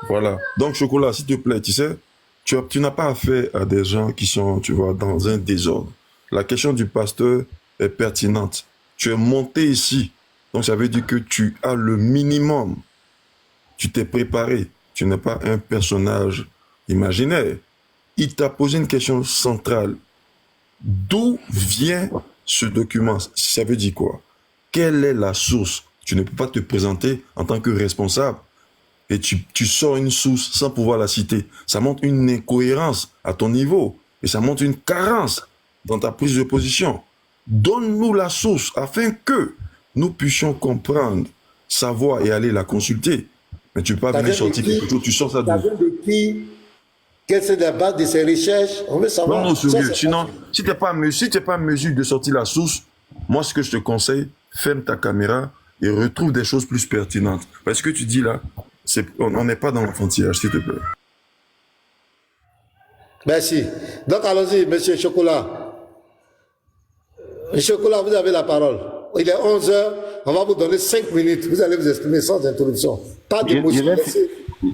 Voilà. Donc, Chocolat, s'il te plaît, tu sais, tu n'as pas affaire à des gens qui sont, tu vois, dans un désordre. La question du pasteur est pertinente. Tu es monté ici. Donc, ça veut dire que tu as le minimum. Tu t'es préparé. Tu n'es pas un personnage imaginaire. Il t'a posé une question centrale. D'où vient ce document? Ça veut dire quoi? Quelle est la source? Tu ne peux pas te présenter en tant que responsable et tu sors une source sans pouvoir la citer. Ça montre une incohérence à ton niveau et ça montre une carence dans ta prise de position. Donne-nous la source afin que nous puissions comprendre, savoir et aller la consulter. Mais tu ne peux pas T'as venir bien sortir écrit. quelque chose, tu sors ça Ça de... vient de qui? Quelle est la base de ses recherches? On veut savoir. Non, Ça, sérieux. c'est Sinon, si tu n'es pas en mesure de sortir la source, moi, ce que je te conseille, ferme ta caméra et retrouve des choses plus pertinentes. Parce que tu dis là, on n'est pas dans l'enfantillage, s'il te plaît. Merci. Donc, allons-y, monsieur Chocolat. Monsieur Chocolat, vous avez la parole. Il est 11h. On va vous donner 5 minutes. Vous allez vous exprimer sans interruption. Pas Je d'émotion. vais- Laissez-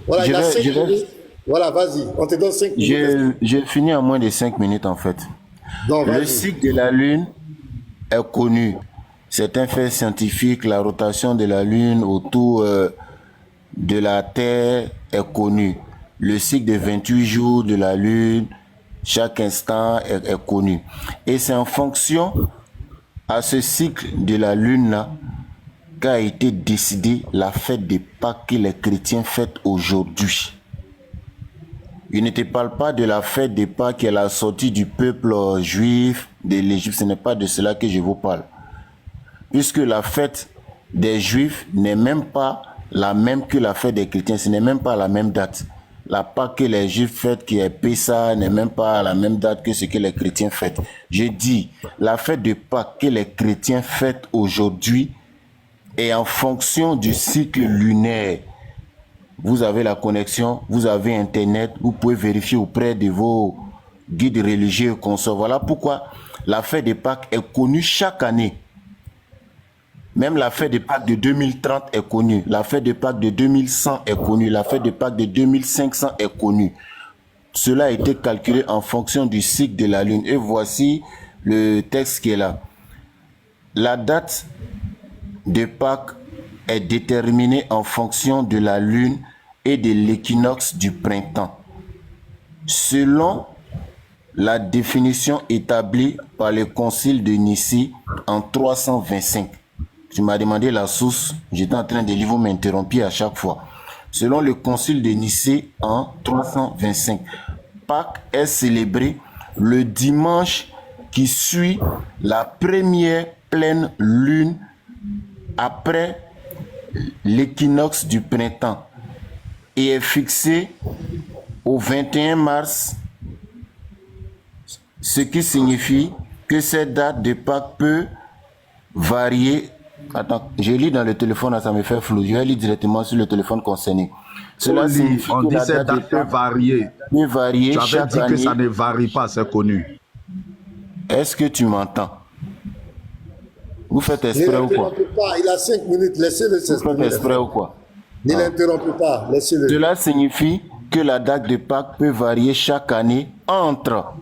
Voilà, il a 5 je vais- minutes. Voilà, vas-y. On te donne 5 minutes. J'ai fini en moins de 5 minutes en fait. Donc, Le vas-y. cycle de la Lune est connu. C'est un fait scientifique. La rotation de la Lune autour de la Terre est connue. Le cycle de 28 jours de la Lune, chaque instant est connu. Et c'est en fonction à ce cycle de la Lune-là qu'a été décidé la fête des Pâques que les chrétiens fêtent aujourd'hui. Je ne te parle pas de la fête des Pâques qui est la sortie du peuple juif de l'Égypte. Ce n'est pas de cela que je vous parle. Puisque la fête des Juifs n'est même pas la même que la fête des chrétiens. Ce n'est même pas la même date. La Pâque que les Juifs fêtent, qui est Pessah, n'est même pas à la même date que ce que les chrétiens fêtent. Je dis, la fête de Pâques que les chrétiens fêtent aujourd'hui est en fonction du cycle lunaire. Vous avez la connexion, vous avez Internet, vous pouvez vérifier auprès de vos guides religieux et consorts. Voilà pourquoi la fête de Pâques est connue chaque année. Même la fête de Pâques de 2030 est connue. La fête de Pâques de 2100 est connue. La fête de Pâques de 2500 est connue. Cela a été calculé en fonction du cycle de la lune. Et voici le texte qui est là. La date de Pâques est déterminée en fonction de la lune et de l'équinoxe du printemps. Selon la définition établie par le concile de Nicée en 325. Tu m'as demandé la source, j'étais en train de lire, vous m'interrompiez à chaque fois. Selon le concile de Nicée en 325, Pâques est célébré le dimanche qui suit la première pleine lune après l'équinoxe du printemps et est fixé au 21 mars, ce qui signifie que cette date de Pâques peut varier. Attends, je lis dans le téléphone, ça me fait flou. Je vais lire directement sur le téléphone concerné. Cela signifie on que dit la cette date date peut varier. peut varier Tu avais chaque dit que année. ça ne varie pas, c'est connu. Est-ce que tu m'entends? Vous faites Ne exprès ou quoi? l'interrompez pas, il a 5 minutes, laissez-le Vous faites s'exprimer. exprès ou quoi? Ne l'interrompez pas, laissez-le. Cela signifie que la date de Pâques peut varier chaque année entre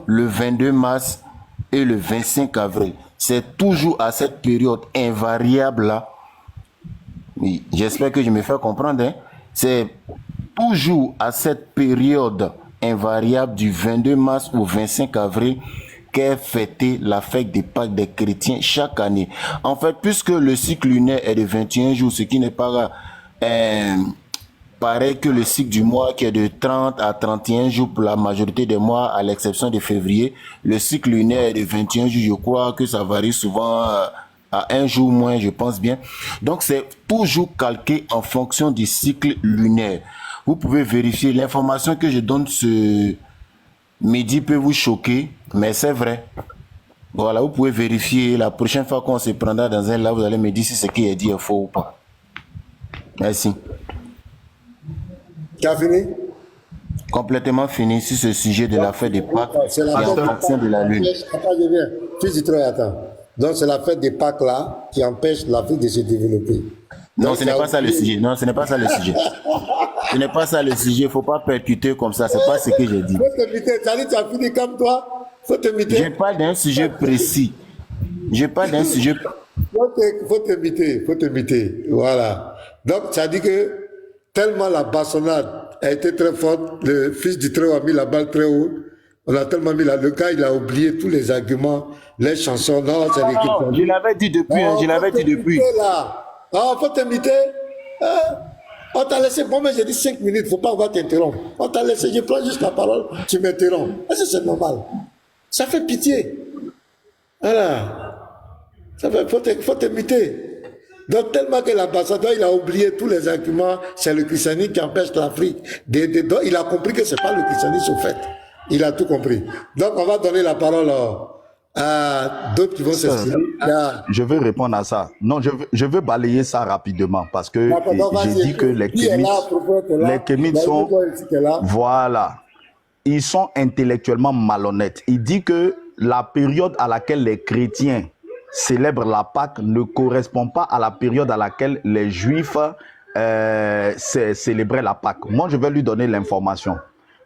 le 22 mars et le 25 avril. C'est toujours à cette période invariable-là. Oui, j'espère que je me fais comprendre. Hein. C'est toujours à cette période invariable du 22 mars au 25 avril qu'est fêtée la fête des Pâques des chrétiens chaque année. En fait, puisque le cycle lunaire est de 21 jours, ce qui n'est pas pareil que le cycle du mois qui est de 30 à 31 jours pour la majorité des mois, à l'exception de février. Le cycle lunaire est de 21 jours, je crois que ça varie souvent à un jour moins, je pense bien. Donc c'est toujours calqué en fonction du cycle lunaire. Vous pouvez vérifier, l'information que je donne ce midi peut vous choquer, mais c'est vrai. Voilà, vous pouvez vérifier. La prochaine fois qu'on se prendra dans un live, vous allez me dire si ce qui est dit est faux ou pas. Merci. Tu as fini? Complètement fini sur ce sujet de la fête des Pâques C'est la et fête en des fonction de la lune. Attends, je viens. Fils du travail, attends. Donc, c'est la fête des Pâques là qui empêche l'Afrique de se développer. Non, Donc, ce n'est pas ça le sujet. Non, ce n'est pas ça le sujet. Ce n'est pas ça le sujet. Il ne faut pas percuter comme ça. Ce n'est pas ce que j'ai dit. Faut te miter. Tu as dit, tu as fini comme toi. Faut te Je miter. parle d'un sujet précis. Je parle d'un sujet. Faut te miter. Faut te miter. Voilà. Donc, tu as dit que tellement la bastonnade a été très forte, le fils du très haut a mis la balle très haut. On a tellement mis le gars, il a oublié tous les arguments, les chansons. Non, c'est l'équipe. Je l'avais dit depuis. Je l'avais dit depuis. Ah, faut t'inviter. On t'a laissé, bon, mais j'ai dit 5 minutes, faut pas avoir t'interrompre. On t'a laissé, je prends juste la parole, tu m'interromps. Est-ce que c'est normal? Ça fait pitié. Voilà. Ça fait, faut t'inviter. Donc, tellement que l'ambassadeur, il a oublié tous les arguments, c'est le christianisme qui empêche l'Afrique. Donc, il a compris que c'est pas le christianisme au fait. Il a tout compris. Donc, on va donner la parole à d'autres qui vont s'exprimer. Je veux répondre à ça. Non, je veux balayer ça rapidement parce que j'ai dit que les Kémites sont... Voilà. Ils sont intellectuellement malhonnêtes. Il dit que la période à laquelle les chrétiens célèbrent la Pâque ne correspond pas à la période à laquelle les Juifs célébraient la Pâque. Moi, je vais lui donner l'information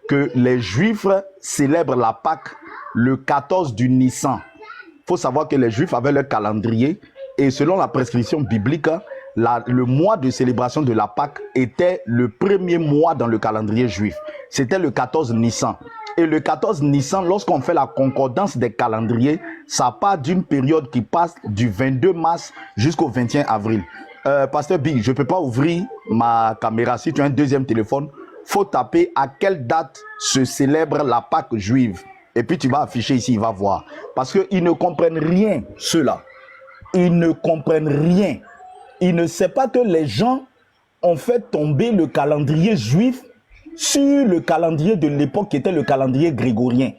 que les Juifs célèbrent la Pâque le 14 du Nissan. Il faut savoir que les Juifs avaient leur calendrier et selon la prescription biblique, le mois de célébration de la Pâque était le premier mois dans le calendrier juif. C'était le 14 Nissan. Et le 14 Nissan, lorsqu'on fait la concordance des calendriers, ça part d'une période qui passe du 22 mars jusqu'au 21 avril. Pasteur Big, je ne peux pas ouvrir ma caméra. Si tu as un deuxième téléphone, faut taper à quelle date se célèbre la Pâque juive. Et puis tu vas afficher ici, il va voir. Parce qu'ils ne comprennent rien, ceux-là. Ils ne comprennent rien. Ils ne savent pas que les gens ont fait tomber le calendrier juif sur le calendrier de l'époque qui était le calendrier grégorien.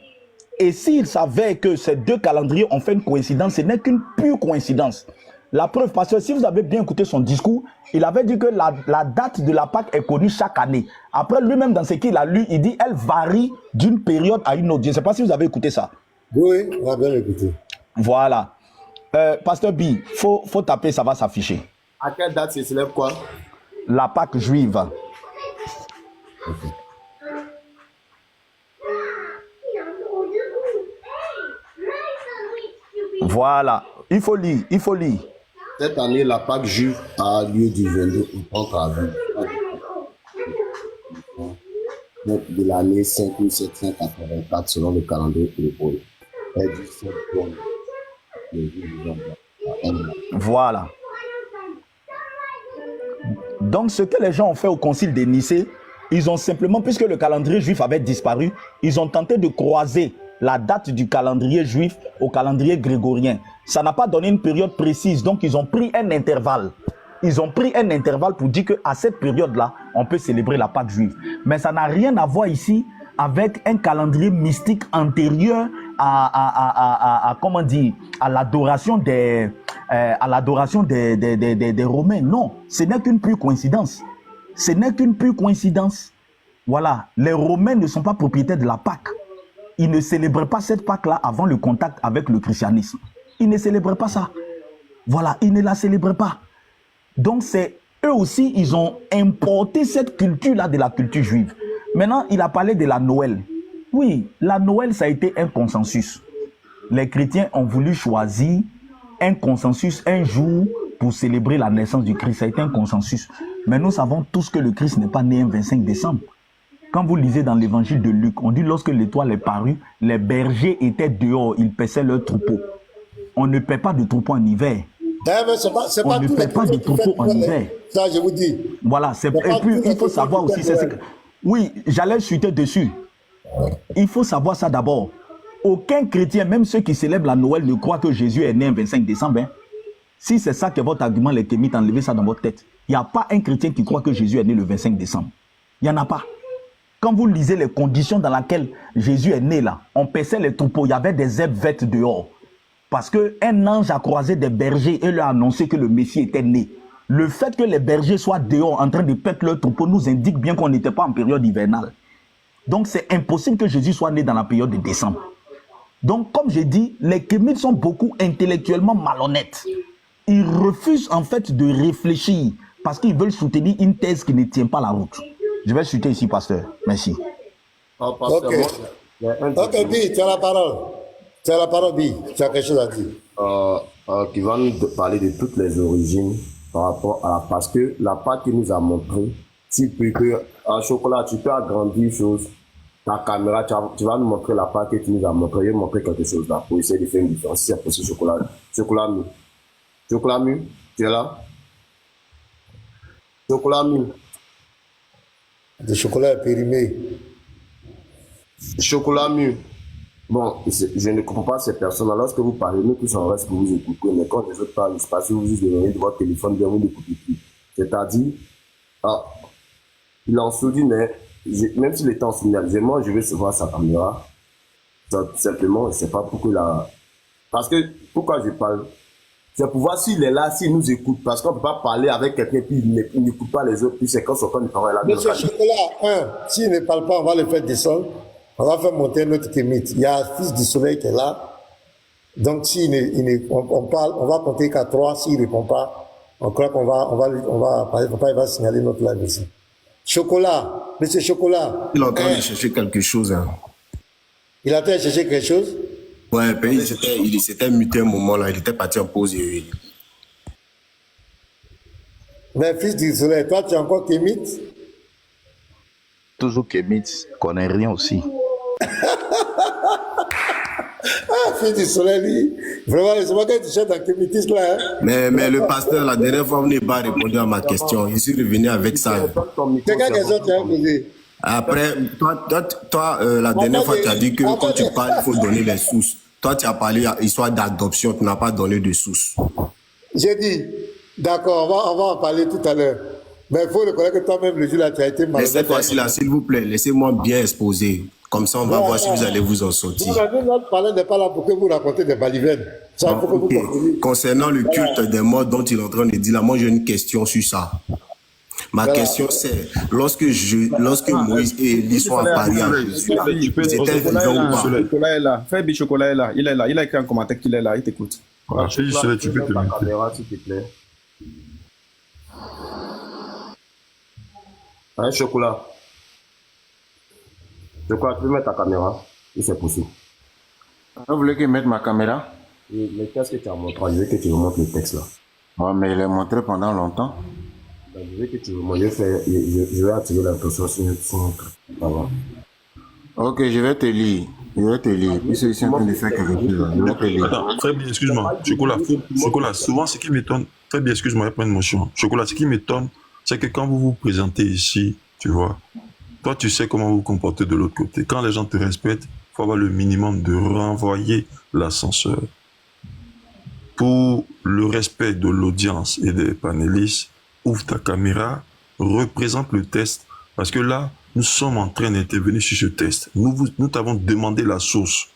Et s'ils savaient que ces deux calendriers ont fait une coïncidence, ce n'est qu'une pure coïncidence. La preuve, parce que si vous avez bien écouté son discours, il avait dit que la date de la Pâque est connue chaque année. Après, lui-même, dans ce qu'il a lu, il dit elle varie d'une période à une autre. Je ne sais pas si vous avez écouté ça. Oui, on a bien écouté. Voilà. Pasteur B, faut taper, ça va s'afficher. À quelle date se célèbre quoi? La Pâque juive. Okay. Voilà. Il faut lire, il faut lire. Cette année, la Pâque juive a lieu du 22 au 30 avril de l'année 5784 selon le calendrier grégorien. Voilà. Donc, ce que les gens ont fait au concile de Nicée, ils ont simplement, puisque le calendrier juif avait disparu, ils ont tenté de croiser la date du calendrier juif au calendrier grégorien. Ça n'a pas donné une période précise, donc ils ont pris un intervalle. Ils ont pris un intervalle pour dire qu'à cette période-là, on peut célébrer la Pâque juive. Mais ça n'a rien à voir ici avec un calendrier mystique antérieur comment dire, à l'adoration des Romains. Non, ce n'est qu'une pure coïncidence. Ce n'est qu'une pure coïncidence. Voilà, les Romains ne sont pas propriétaires de la Pâque. Ils ne célébraient pas cette Pâque-là avant le contact avec le christianisme. Ils ne célébraient pas ça. Voilà, ils ne la célébraient pas. Donc c'est eux aussi, ils ont importé cette culture-là de la culture juive. Maintenant, il a parlé de la Noël. Oui, la Noël, ça a été un consensus. Les chrétiens ont voulu choisir un consensus, un jour pour célébrer la naissance du Christ. Ça a été un consensus. Mais nous savons tous que le Christ n'est pas né un 25 décembre. Quand vous lisez dans l'évangile de Luc, on dit lorsque l'étoile est parue, les bergers étaient dehors, ils paissaient leurs troupeaux. On ne paie pas de troupeaux en hiver. On ne paie pas de troupeaux en hiver. Ça, je vous dis. Voilà, et puis il faut savoir aussi, oui, j'allais chuter dessus. Il faut savoir ça d'abord. Aucun chrétien, même ceux qui célèbrent la Noël, ne croient que Jésus est né un 25 décembre. Hein. Si c'est ça que votre argument, les kémites, enlevez ça dans votre tête. Il n'y a pas un chrétien qui croit que Jésus est né le 25 décembre. Il n'y en a pas. Quand vous lisez les conditions dans lesquelles Jésus est né là, on paissait les troupeaux, il y avait des herbes vertes dehors. Parce qu'un ange a croisé des bergers et leur a annoncé que le Messie était né. Le fait que les bergers soient dehors en train de paître leurs troupeaux nous indique bien qu'on n'était pas en période hivernale. Donc c'est impossible que Jésus soit né dans la période de décembre. Donc comme j'ai dit, les kémites sont beaucoup intellectuellement malhonnêtes. Ils refusent en fait de réfléchir parce qu'ils veulent soutenir une thèse qui ne tient pas la route. Je vais chuter ici, pasteur. Merci. Ok, Bi, tu as la parole. Tu as la parole, Bi. Tu as quelque chose à dire. Qui va nous parler de toutes les origines par rapport à la... Parce que la Pâque qui nous a montré, tu peux que... En chocolat, tu peux agrandir choses. Ta caméra, tu vas nous montrer la Pâque que tu nous as montré. Je vais montrer quelque chose là pour essayer de faire une différence. Si c'est possible, chocolat. Chocolat mu. Chocolat mu, tu es là? Chocolat mu. Le chocolat est périmé. Chocolat mu. Bon, je ne comprends pas ces personnes-là. Lorsque vous parlez, nous tous on reste pour vous écouter. Mais quand les autres parlent, il se passe, vous vous donnez de votre téléphone, bien vous n'écoutez plus. C'est-à-dire, il en se dit, mais même s'il était en signal, moi je vais se voir sa caméra. Simplement, je ne sais pas pourquoi là. Parce que, pourquoi je parle? C'est pour voir s'il est là, s'il nous écoute. Parce qu'on ne peut pas parler avec quelqu'un qui n'écoute pas les autres. Puis c'est quand son temps de parole là. Monsieur Chocolat, s'il ne parle pas, on va le faire descendre. On va faire monter notre kémite. Il y a Fils du Soleil qui est là. Donc, on parle, on va compter qu'à 3. S'il ne répond pas, on croit qu'on il va signaler notre live ici. Chocolat, monsieur Chocolat. Il est en train de chercher quelque chose. Hein. Il a en train de chercher quelque chose? Ouais, il s'était muté un moment là, il était parti en pause. Mais Fils du Soleil, toi, tu es encore kémite? Toujours kémite, connaît rien aussi. Fils du Soleil, lui, vraiment, c'est pas que tu cherches dans kémitisme là. Hein? Mais le pasteur, la dernière fois, vous n'avez pas répondu à ma question. Je suis revenu avec ça. C'est quelle question tu as posée? Après, la dernière fois, tu as dit que quand tu parles, il faut donner les sources. Toi, tu as parlé histoire d'adoption, tu n'as pas donné de sources. J'ai dit, d'accord, on va en parler tout à l'heure. Mais il faut reconnaître que toi-même, le jour-là, tu as été malhonnête. Mais cette fois-ci, là, s'il vous plaît, laissez-moi bien exposer. Comme ça, on va voir si vous allez vous en sortir. Notre parler n'est pas là pour que vous racontez des balivernes. Ça, il faut que vous Concernant le culte des morts dont il est en train de dire, là, moi, j'ai une question sur ça. Ma question, c'est, lorsque Moïse et Élie sont apparus à Jésus, c'était vivant ou pas? Chocolat est là. Fais Chocolat est là. Il est là. Il a écrit un commentaire qu'il est là. Il t'écoute. Voilà, tu peux te la caméra, s'il te plaît. Hein, Chocolat? Chocolat, tu peux mettre ta caméra? Si c'est possible. Vous voulez que je mette ma caméra? Oui, mais qu'est-ce que tu as montré? Je veux que tu remontes le texte là. Ouais, mais il est montré pendant longtemps. Je veux que tu remontes. Je vais attirer l'attention sur un truc. Voilà. Ok, je vais te lire. Puis ceux qui sont en train de faire quelque chose, je vais te lire. Attends, très bien, excuse-moi. Chocolat, souvent, ce qui m'étonne, très bien, excuse-moi, il y a plein de motions. Chocolat, ce qui m'étonne, c'est que quand vous vous présentez ici, tu vois, toi, tu sais comment vous vous comportez de l'autre côté. Quand les gens te respectent, il faut avoir le minimum de renvoyer l'ascenseur. Pour le respect de l'audience et des panélistes, ouvre ta caméra, représente le test, parce que là, nous sommes en train d'intervenir sur ce test. Nous t'avons demandé la source.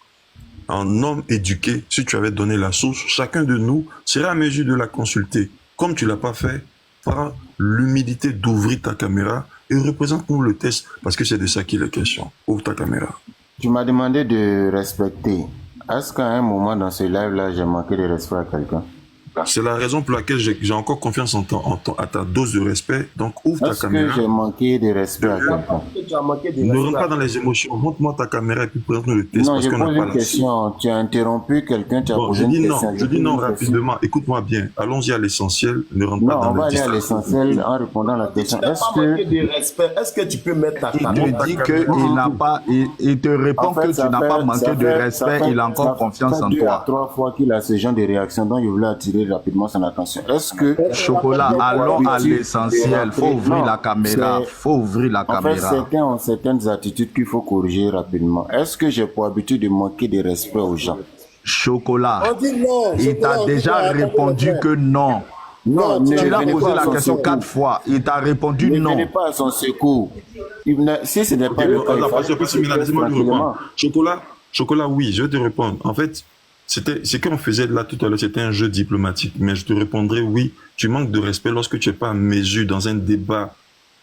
Un homme éduqué, si tu avais donné la source, chacun de nous serait à mesure de la consulter. Comme tu ne l'as pas fait, prends l'humilité d'ouvrir ta caméra et représente-nous le test, parce que c'est de ça qu'il est question. Ouvre ta caméra. Tu m'as demandé de respecter. Est-ce qu'à un moment dans ce live-là, j'ai manqué de respect à quelqu'un? C'est la raison pour laquelle j'ai encore confiance à ta dose de respect. Donc, ouvre ta caméra. Est-ce que j'ai manqué de respect à quelqu'un? Ne rentre pas dans les émotions. Montre-moi ta caméra et puis présente-nous le test. Non, parce j'ai qu'on n'a posé pas une la question. Tu as interrompu quelqu'un, tu as posé une question. Je dis non rapidement. Écoute-moi bien. Allons-y à l'essentiel. Ne rentre pas dans on va aller à l'essentiel en répondant à la question. Est-ce que tu peux mettre ta caméra? Il te dit qu'il n'a pas, il te répond que tu n'as pas manqué de respect, il a encore confiance en toi. 3 fois qu'il a ce genre de réaction, donc je voulais attirer rapidement son attention. Est-ce que Chocolat, allons à l'essentiel. Faut ouvrir la caméra. Faut ouvrir la caméra. En fait, certains ont certaines attitudes qu'il faut corriger rapidement. Est-ce que j'ai pour habitude de manquer de respect aux gens? Chocolat, il t'a déjà répondu que non. Non, tu l'as posé la question 4 fois. Il t'a répondu non. Ne venez pas à son secours. Si ce n'est pas le cas, Chocolat, oui, je vais te répondre. En fait, ce qu'on faisait là tout à l'heure, c'était un jeu diplomatique. Mais je te répondrai, oui, tu manques de respect lorsque tu n'es pas à mesure dans un débat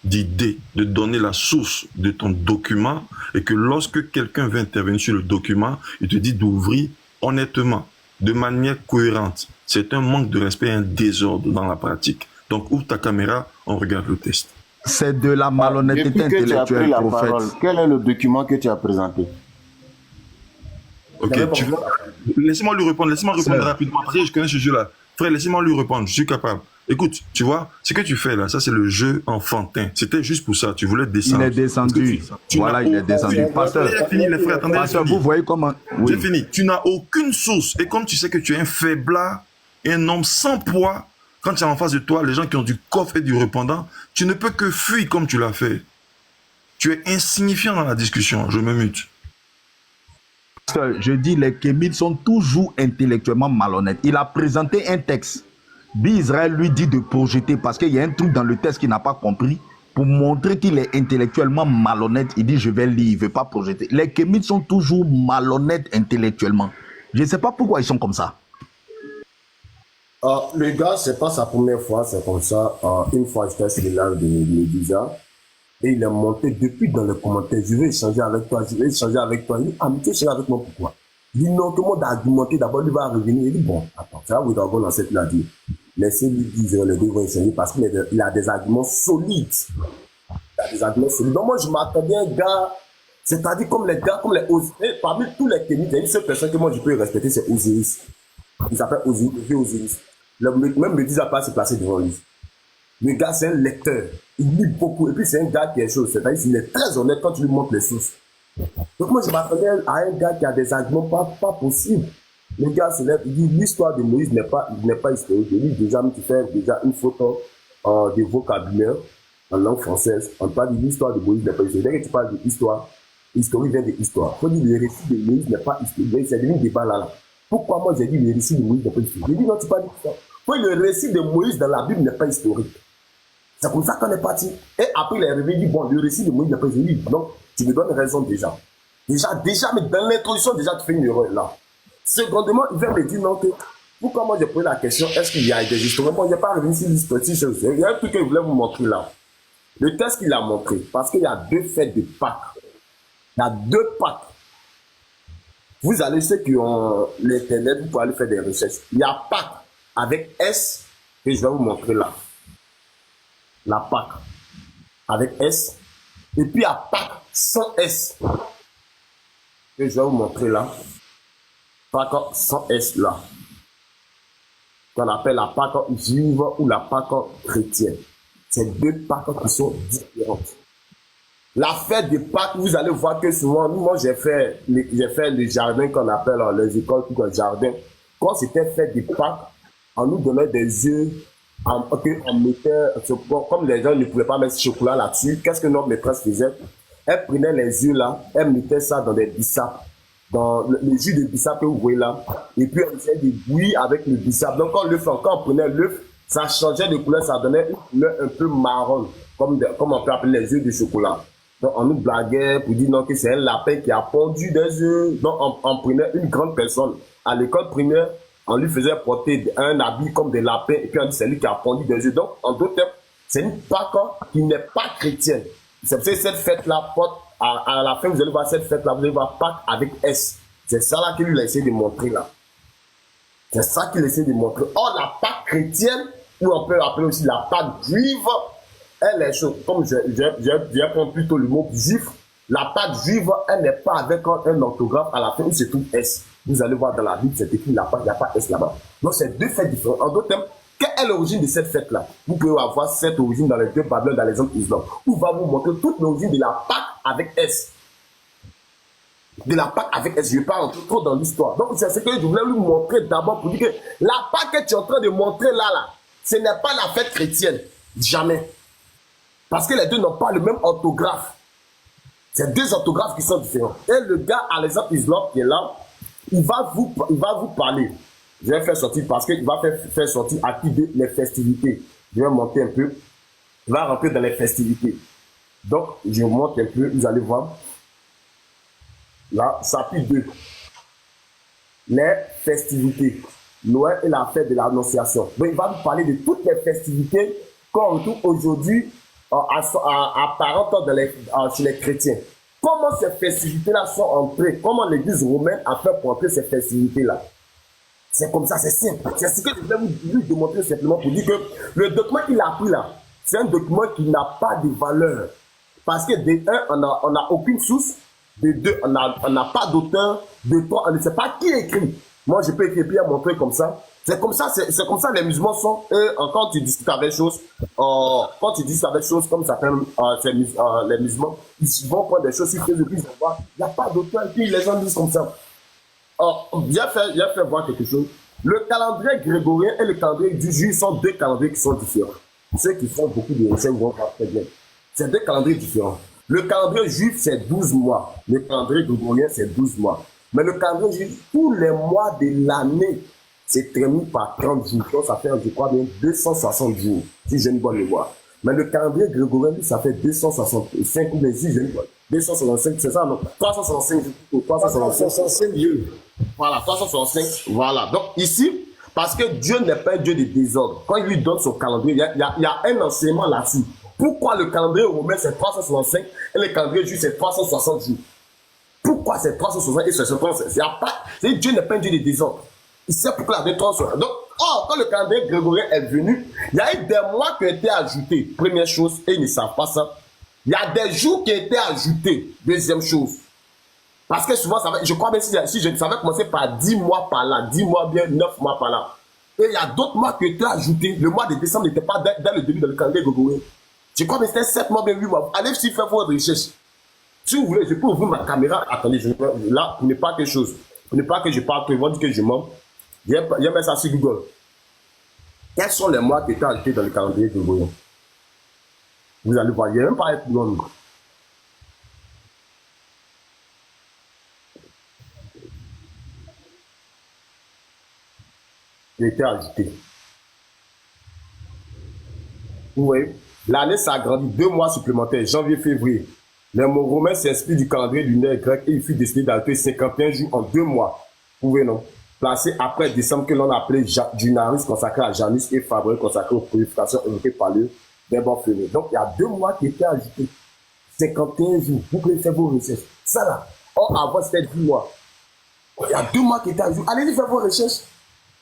d'idées, de donner la source de ton document, et que lorsque quelqu'un veut intervenir sur le document, il te dit d'ouvrir honnêtement, de manière cohérente. C'est un manque de respect et un désordre dans la pratique. Donc, ouvre ta caméra, on regarde le test. C'est de la malhonnêteté intellectuelle, prophète. Quel est le document que tu as présenté? Ok, laissez-moi lui répondre, rapidement, parce que je connais ce jeu-là. Frère, laissez-moi lui répondre, je suis capable. Écoute, tu vois, ce que tu fais là, ça c'est le jeu enfantin. C'était juste pour ça, tu voulais descendre. Il est descendu. Voilà, il est descendu. Pasteur, vous voyez comment... Oui. J'ai fini. Tu n'as aucune source. Et comme tu sais que tu es un faiblard, un homme sans poids, quand tu es en face de toi, les gens qui ont du coffre et du répondant, tu ne peux que fuir comme tu l'as fait. Tu es insignifiant dans la discussion. Je me mute. Je dis, les kémites sont toujours intellectuellement malhonnêtes. Il a présenté un texte. Israël lui dit de projeter parce qu'il y a un truc dans le texte qu'il n'a pas compris. Pour montrer qu'il est intellectuellement malhonnête, il dit je vais lire, il ne veut pas projeter. Les kémites sont toujours malhonnêtes intellectuellement. Je ne sais pas pourquoi ils sont comme ça. Le gars, c'est pas sa première fois, c'est comme ça. Une fois, j'étais sur le live de Médusa. Et il est monté depuis dans les commentaires. Je vais échanger avec toi, Il dit, tu échanger avec moi, pourquoi? Il dit non, tout le monde a argumenté. D'abord, il va revenir. Il dit, bon, attends, ça va vous dans cette là dit. Laissez-lui dire, les deux vont échanger parce qu'il a des arguments solides. Donc, moi, je m'attendais à un gars, c'est-à-dire comme les gars, parmi tous les techniques, il y a une seule personne que moi, je peux respecter, c'est Osiris. Il s'appelle Osiris. Même Médusa pas se placer devant lui. Le gars, c'est un lecteur. Il lit beaucoup. Et puis, c'est un gars qui est chaud. C'est-à-dire qu'il est très honnête quand tu lui montres les sources. Donc, moi, je m'attendais à un gars qui a des arguments pas possibles. Le gars se lève, il dit l'histoire de Moïse n'est pas historique. Je lui dis déjà, tu fais déjà une photo de vocabulaire. en langue française, on parle de l'histoire de Moïse n'est pas historique. Dès que tu parles de l'histoire, l'historique vient de l'histoire. Il faut dire le récit de Moïse n'est pas historique. C'est devenu débat là. Pourquoi moi j'ai dit le récit de Moïse n'est pas historique? J'ai dit non, tu parles d'histoire. Le récit de Moïse dans la Bible n'est pas historique. C'est comme ça qu'on est parti. Et après, il est revenu, dit, bon, le récit de Moïse n'est pas historique. Donc, tu me donnes raison déjà. Déjà, mais dans l'introduction, déjà, tu fais une erreur là. Secondement, il vient me dire, non, que, pourquoi moi j'ai posé la question, est-ce qu'il y a des historiens? Bon, il n'est pas revenu sur l'histoire. Il y a un truc que je voulais vous montrer là. Le texte qu'il a montré, parce qu'il y a 2 fêtes de Pâques. Il y a 2 Pâques. Vous allez, ceux qui ont l'internet, vous pouvez aller faire des recherches. Il y a Pâques avec S, que je vais vous montrer là. La Pâques avec S. Et puis il y a Pâques sans S, que je vais vous montrer là. Pâques sans S là. Qu'on appelle la Pâques juive ou la Pâques chrétienne. C'est 2 Pâques qui sont différentes. La fête de Pâques, vous allez voir que souvent, moi j'ai fait le jardin qu'on appelle les écoles, tout le jardin. Quand c'était fête de Pâques, on nous donnait des œufs, on mettait, comme les gens ne pouvaient pas mettre ce chocolat là-dessus, qu'est-ce que notre maîtresse faisait? Elle prenait les œufs là, elle mettait ça dans des bissap, dans le jus de bissap que vous voyez là, et puis on essayait de bouillir avec le bissap. Donc quand on prenait l'œuf, ça changeait de couleur, ça donnait une couleur un peu marron, comme on peut appeler les œufs de chocolat. Donc on nous blaguait pour dire non, que c'est un lapin qui a pondu des œufs. Donc on prenait une grande personne à l'école primaire, on lui faisait porter un habit comme des lapins, et puis on dit c'est lui qui a pondu des œufs. Donc en d'autres termes, c'est une Pâques qui n'est pas chrétienne. C'est cette fête-là, à la fin vous allez voir cette fête-là, vous allez voir Pâques avec S. C'est ça là qu'il a essayé de montrer là. C'est ça qu'il essaie de montrer. Or la Pâques chrétienne, ou on peut appeler aussi la Pâques juive, elle est chaude. Comme je prends plutôt le mot juif, la Pâques juive, elle n'est pas avec un orthographe à la fin où c'est tout S. Vous allez voir dans la Bible, c'est écrit la Pâques, il n'y a pas S là-bas. Donc c'est 2 fêtes différentes. En d'autres termes, quelle est l'origine de cette fête-là? Vous pouvez avoir cette origine dans les 2 Babylone, dans l'exemple islam, où va vous montrer toute l'origine de la Pâques avec S. De la Pâques avec S. Je ne vais pas rentrer trop dans l'histoire. Donc c'est ce que je voulais vous montrer d'abord pour dire que la Pâques que tu es en train de montrer là, ce n'est pas la fête chrétienne. Jamais. Parce que les 2 n'ont pas le même orthographe. C'est 2 orthographes qui sont différents. Et le gars, à l'exemple islam qui est là, il va vous parler. Je vais faire sortir parce qu'il va faire sortir à qui les festivités. Je vais monter un peu. Il va rentrer dans les festivités. Donc, je monte un peu, vous allez voir. Là, chapitre 2. Les festivités. Noël et la fête de l'Annonciation. Donc, il va vous parler de toutes les festivités qu'on retrouve aujourd'hui apparentes chez les chrétiens. Comment ces festivités-là sont entrées? Comment l'Église romaine a fait pour entrer ces festivités-là? C'est comme ça, c'est simple. C'est ce que je voulais vous démontrer simplement pour dire que le document qu'il a pris là, c'est un document qui n'a pas de valeur. Parce que de 1, on n'a aucune source. De 2, on n'a pas d'auteur. De 3, on ne sait pas qui écrit. Moi, je peux écrire et montrer comme ça. C'est comme ça les musulmans sont. Quand tu discutes avec choses, comme ça s'appelle les musulmans, ils vont prendre des choses sur Facebook, ils vont voir, il n'y a pas d'auteur, et puis les gens disent comme ça. Viens faire voir quelque chose. Le calendrier grégorien et le calendrier du juif sont 2 calendriers qui sont différents. Ceux qui font beaucoup de recherches vont voir très bien. C'est 2 calendriers différents. Le calendrier juif, c'est 12 mois. Le calendrier grégorien, c'est 12 mois. Mais le calendrier juif, tous les mois de l'année, c'est terminé par 30 jours. Donc, ça fait, je crois, bien 260 jours, si j'ai une bonne mémoire. Mais le calendrier grégorien, ça fait 265 ou bien si j'ai une bonne. 265, c'est ça, non? 365 jours. 365 jours. Voilà, 365. Voilà. Donc, ici, parce que Dieu n'est pas un Dieu de désordre. Quand il lui donne son calendrier, il y a un enseignement là-dessus. Pourquoi le calendrier romain c'est 365 et le calendrier juif c'est 360 jours? Pourquoi c'est 360 et c'est 365? Dieu n'est pas un Dieu de désordre. Il sait pourquoi il y a des 360. Donc, quand le calendrier grégorien est venu, il y a eu des mois qui ont été ajoutés. Première chose, et ils ne savent pas ça. Il y a des jours qui ont été ajoutés. Deuxième chose. Parce que souvent, je crois bien si je savais commencer par 10 mois par là, 10 mois bien, 9 mois par là. Et il y a d'autres mois qui ont été ajoutés. Le mois de décembre n'était pas dès le début de le calendrier grégorien. Je crois que c'était 7 mois, bien 8 mois. Allez si faire votre recherche. Si vous voulez, je peux ouvrir ma caméra. Attendez, là, pour ne pas quelque chose. Pour ne pas que je parle, ils vont dire que je mens. Je vais mettre ça sur Google. Quels sont les mois qui étaient ajoutés dans le calendrier grégorien? Vous allez voir, il n'y a même pas un long. Il était agité. Vous voyez, l'année s'agrandit 2 mois supplémentaires, janvier-février. Les mots romains s'inspirent du calendrier lunaire grec et il fut décidé d'ajouter 51 jours en 2 mois. Vous voyez, non? Placé après décembre que l'on appelait Junaris, consacré à Janus, et Fabre, consacré aux purifications évoquées par le verbe féminin. Donc, il y a 2 mois qui étaient ajoutés. 51 jours. Vous pouvez faire vos recherches. Ça là. Or, avant, c'était 10 mois. Il y a 2 mois qui étaient ajoutés. Allez-y faire vos recherches.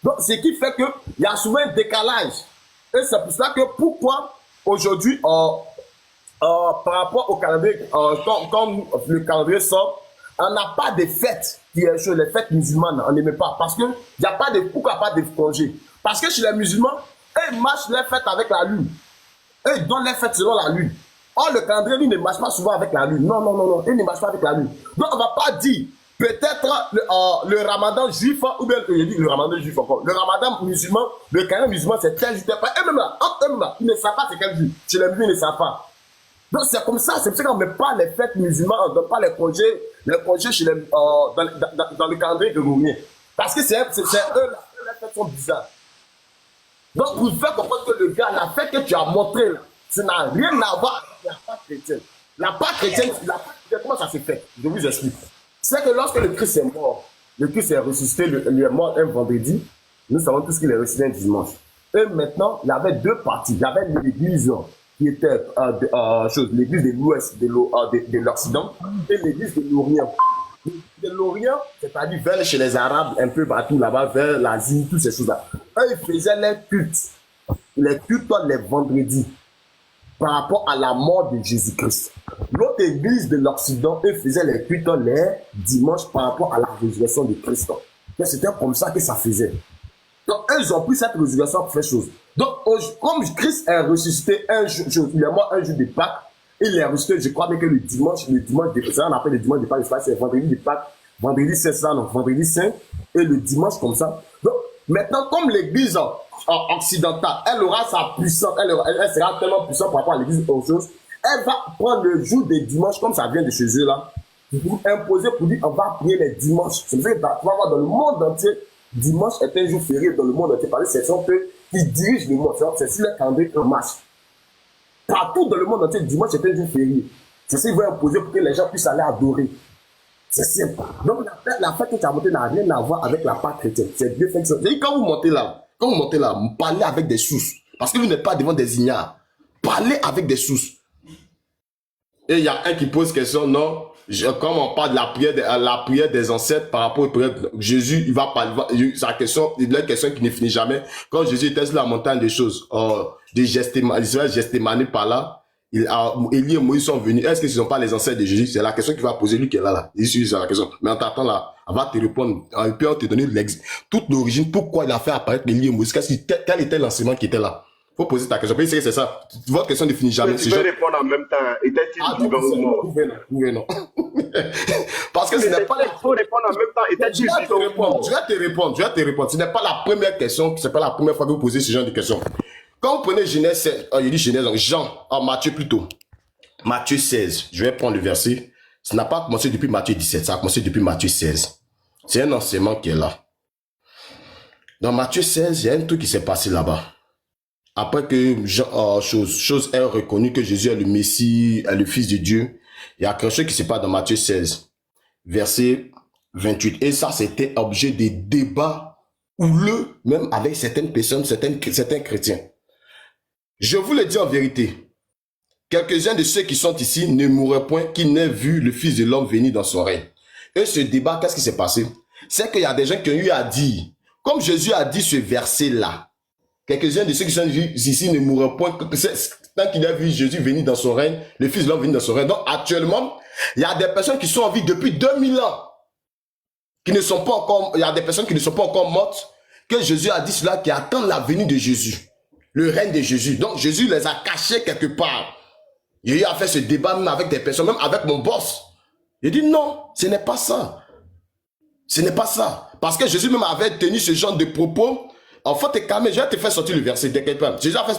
Donc, ce qui fait qu'il y a souvent un décalage. Et c'est pour ça que pourquoi aujourd'hui, par rapport au calendrier, quand le calendrier sort, on n'a pas de fêtes qui est sur les fêtes musulmanes, on n'aimait pas. Parce que il n'y a pas de, pourquoi pas de congés? Parce que chez les musulmans, ils marchent les fêtes avec la lune. Ils donnent les fêtes selon la lune. Or, le calendrier, lui, ne marche pas souvent avec la lune. Non, non, non, non, il ne marche pas avec la lune. Donc, on ne va pas dire, peut-être le ramadan juif, ou bien, je dis le ramadan juif encore, le ramadan musulman, le calendrier musulman, c'est tel jour. Et même là, ils ne savent pas c'est quel jour. Chez les musulmans, ils ne savent pas. Donc, c'est comme ça, c'est pour ça qu'on ne met pas les fêtes musulmanes, on ne donne pas les congés chez les, dans le calendrier grégorien. Parce que c'est eux, là, les fêtes sont bizarres. Donc, pour faire comprendre que le gars, la fête que tu as montrée, là, ça n'a rien à voir avec la Pâque chrétienne. La Pâque chrétienne, comment ça s'est fait? Je vous explique. C'est que lorsque le Christ est mort, le Christ est ressuscité, il est mort un vendredi, nous savons tous qu'il est ressuscité un dimanche. Et maintenant, il y avait 2 parties. Il y avait l'église qui était l'église de l'ouest de l'Occident et l'église de l'Orient. De l'Orient, c'est-à-dire vers chez les Arabes, un peu partout là-bas, vers l'Asie, toutes ces choses-là. Eux, ils faisaient les cultes les vendredis par rapport à la mort de Jésus-Christ. L'autre église de l'Occident, eux, faisaient les cultes les dimanches par rapport à la résurrection de Christ. Et c'était comme ça que ça faisait. Donc, eux, ils ont pris cette résurrection pour faire chose. Donc, comme Christ est ressuscité un jour, il est mort un jour de Pâques, il est ressuscité, je crois bien que le dimanche de ça, on appelle le dimanche de Pâques, c'est vendredi de Pâques, vendredi c'est ça, donc vendredi saint, et le dimanche comme ça. Donc, maintenant, comme l'église occidentale, elle aura sa puissance, elle sera tellement puissante par rapport à l'église aux choses, elle va prendre le jour des dimanches, comme ça vient de chez eux là, pour imposer, pour dire, on va prier les dimanches. C'est vrai que tu vas voir dans le monde entier, dimanche est un jour férié dans le monde entier, parce que c'est eux qui dirigent le monde, c'est sur le calendrier en marche. Partout dans le monde entier, dimanche est un jour férié. C'est ça qu'ils veulent imposer pour que les gens puissent aller adorer. C'est simple. Donc la fête que tu as montée n'a rien à voir avec la Pâque chrétienne. C'est Dieu fait que ça. Quand vous montez là, parlez avec des sources. Parce que vous n'êtes pas devant des ignares. Parlez avec des sources. Et il y a un qui pose question, non, comme on parle de la prière des ancêtres par rapport aux prières, Jésus, il va parler, sa question, il a une question qui ne finit jamais. Quand Jésus était sur la montagne des choses, des Gethsémani par là, Élie et Moïse sont venus. Est-ce que ce ne sont pas les ancêtres de Jésus? C'est la question qu'il va poser, lui qui est là. Il suit la question. Mais en t'attendant là, on va te répondre. Et puis on te donner toute l'origine, pourquoi il a fait apparaître Élie et Moïse. Quel était l'enseignement qui était là? Faut poser ta question. C'est ça. Votre question ne finit jamais. Tu peux répondre en même temps. Était-il vivant ou mort? Oui, non. Parce que ce n'est pas... Il faut répondre en même temps. Était-il vivant ou mort? Je vais te répondre. Ce n'est pas la première question, ce n'est pas la première fois que vous posez ce genre de questions. Quand vous prenez Genèse, il dit Genèse, donc Matthieu plutôt. Matthieu 16. Je vais prendre le verset. Ça n'a pas commencé depuis Matthieu 17. Ça a commencé depuis Matthieu 16. C'est un enseignement qui est là. Dans Matthieu 16, il y a un truc qui s'est passé là-bas. Après que chose est reconnue que Jésus est le Messie, est le Fils de Dieu, il y a quelque chose qui se passe dans Matthieu 16, verset 28. Et ça, c'était objet de débats houleux, même avec certaines personnes, certains chrétiens. Je vous le dis en vérité, quelques-uns de ceux qui sont ici ne mourraient point qu'ils n'aient vu le Fils de l'homme venir dans son règne. Et ce débat, qu'est-ce qui s'est passé? C'est qu'il y a des gens qui ont eu à dire, comme Jésus a dit ce verset-là, quelques-uns de ceux qui sont ici ne mourront point tant qu'il a vu Jésus venir dans son règne, le Fils de l'homme venir dans son règne. Donc actuellement, il y a des personnes qui sont en vie depuis 2000 ans, il y a des personnes qui ne sont pas encore mortes, que Jésus a dit cela, qui attendent la venue de Jésus, le règne de Jésus. Donc Jésus les a cachés quelque part. Il a fait ce débat même avec des personnes, même avec mon boss. Il dit non, ce n'est pas ça. Ce n'est pas ça. Parce que Jésus même avait tenu ce genre de propos. En fait, t'es calmé, je vais te faire sortir le verset de quelqu'un. Jésus a fait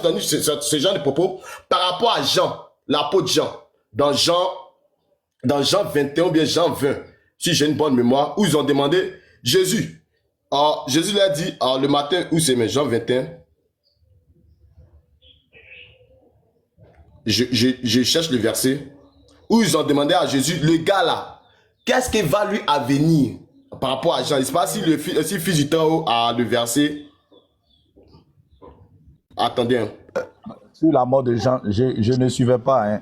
ce genre de propos par rapport à Jean. l'apôtre Jean, dans Jean 21 ou bien Jean 20, si j'ai une bonne mémoire, où ils ont demandé Jésus. Alors, Jésus leur a dit, alors le matin, où c'est, mais Jean 21, je cherche le verset, où ils ont demandé à Jésus, le gars là, qu'est-ce qui va lui advenir par rapport à Jean? Je ne sais pas si le fils du temps a le verset. Attendez. Hein. Sur la mort de Jean, je ne suivais pas. Hein.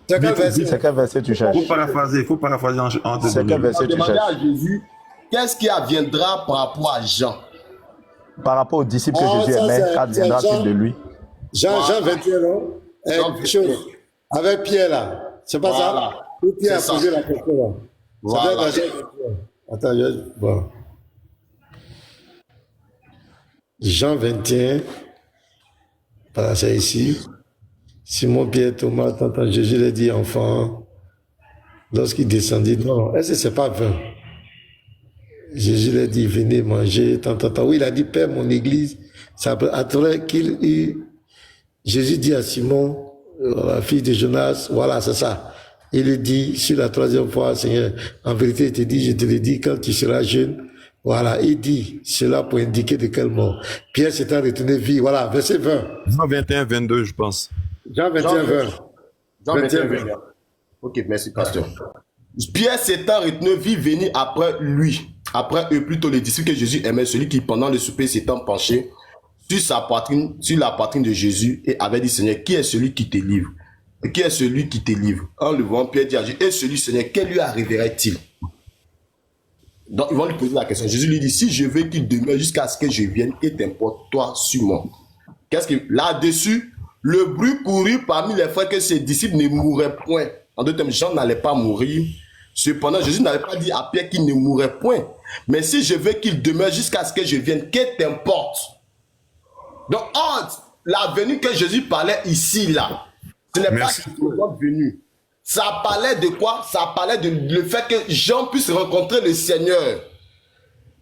C'est quel verset tu cherches? Il faut paraphraser en C'est quel verset tu cherches? À Jésus, qu'est-ce qui adviendra par rapport à Jean? Par rapport aux disciples que Jésus aimait, qu'adviendra-t-il de lui? Jean 21, non? Avec Pierre là. C'est pas ça? Où Pierre a posé la question là. Voilà. Attends, bon. Jean 21. Voilà, c'est ici. Simon, Pierre, Thomas, t'entends, Jésus l'a dit, enfant, lorsqu'il descendit, non, est-ce que c'est pas 20? Jésus l'a dit, venez manger, t'entends. Oui, il a dit, Père, mon église, ça après Jésus dit à Simon, la fille de Jonas, voilà, c'est ça. Il lui dit, sur la troisième fois, Seigneur, en vérité, je te le dis, quand tu seras jeune, voilà, il dit cela pour indiquer de quel mort. Pierre s'étant retourné vie, voilà, verset 20. Jean 21, 22, je pense. Jean 21, 20. Jean 21, 20. Ok, merci, pasteur. Pierre s'étant retenu vie venir après lui, après eux, plutôt les disciples que Jésus aimait, celui qui, pendant le souper, s'étant penché sur la poitrine de Jésus et avait dit, Seigneur, qui est celui qui te livre? Et qui est celui qui te livre? En le voyant, Pierre dit à Jésus, et celui, Seigneur, quel lui arriverait-il? Donc, ils vont lui poser la question. Jésus lui dit, si je veux qu'il demeure jusqu'à ce que je vienne, que t'importe toi sur moi. Qu'est-ce que, là-dessus, le bruit courut parmi les frères que ses disciples ne mourraient point. En d'autres termes, Jean n'allait pas mourir. Cependant, Jésus n'avait pas dit à Pierre qu'il ne mourrait point. Mais si je veux qu'il demeure jusqu'à ce que je vienne, que t'importe? Donc, la venue que Jésus parlait ici, là, ce n'est pas qu'il soit venu. Ça parlait de quoi? Ça parlait de le fait que Jean puisse rencontrer le Seigneur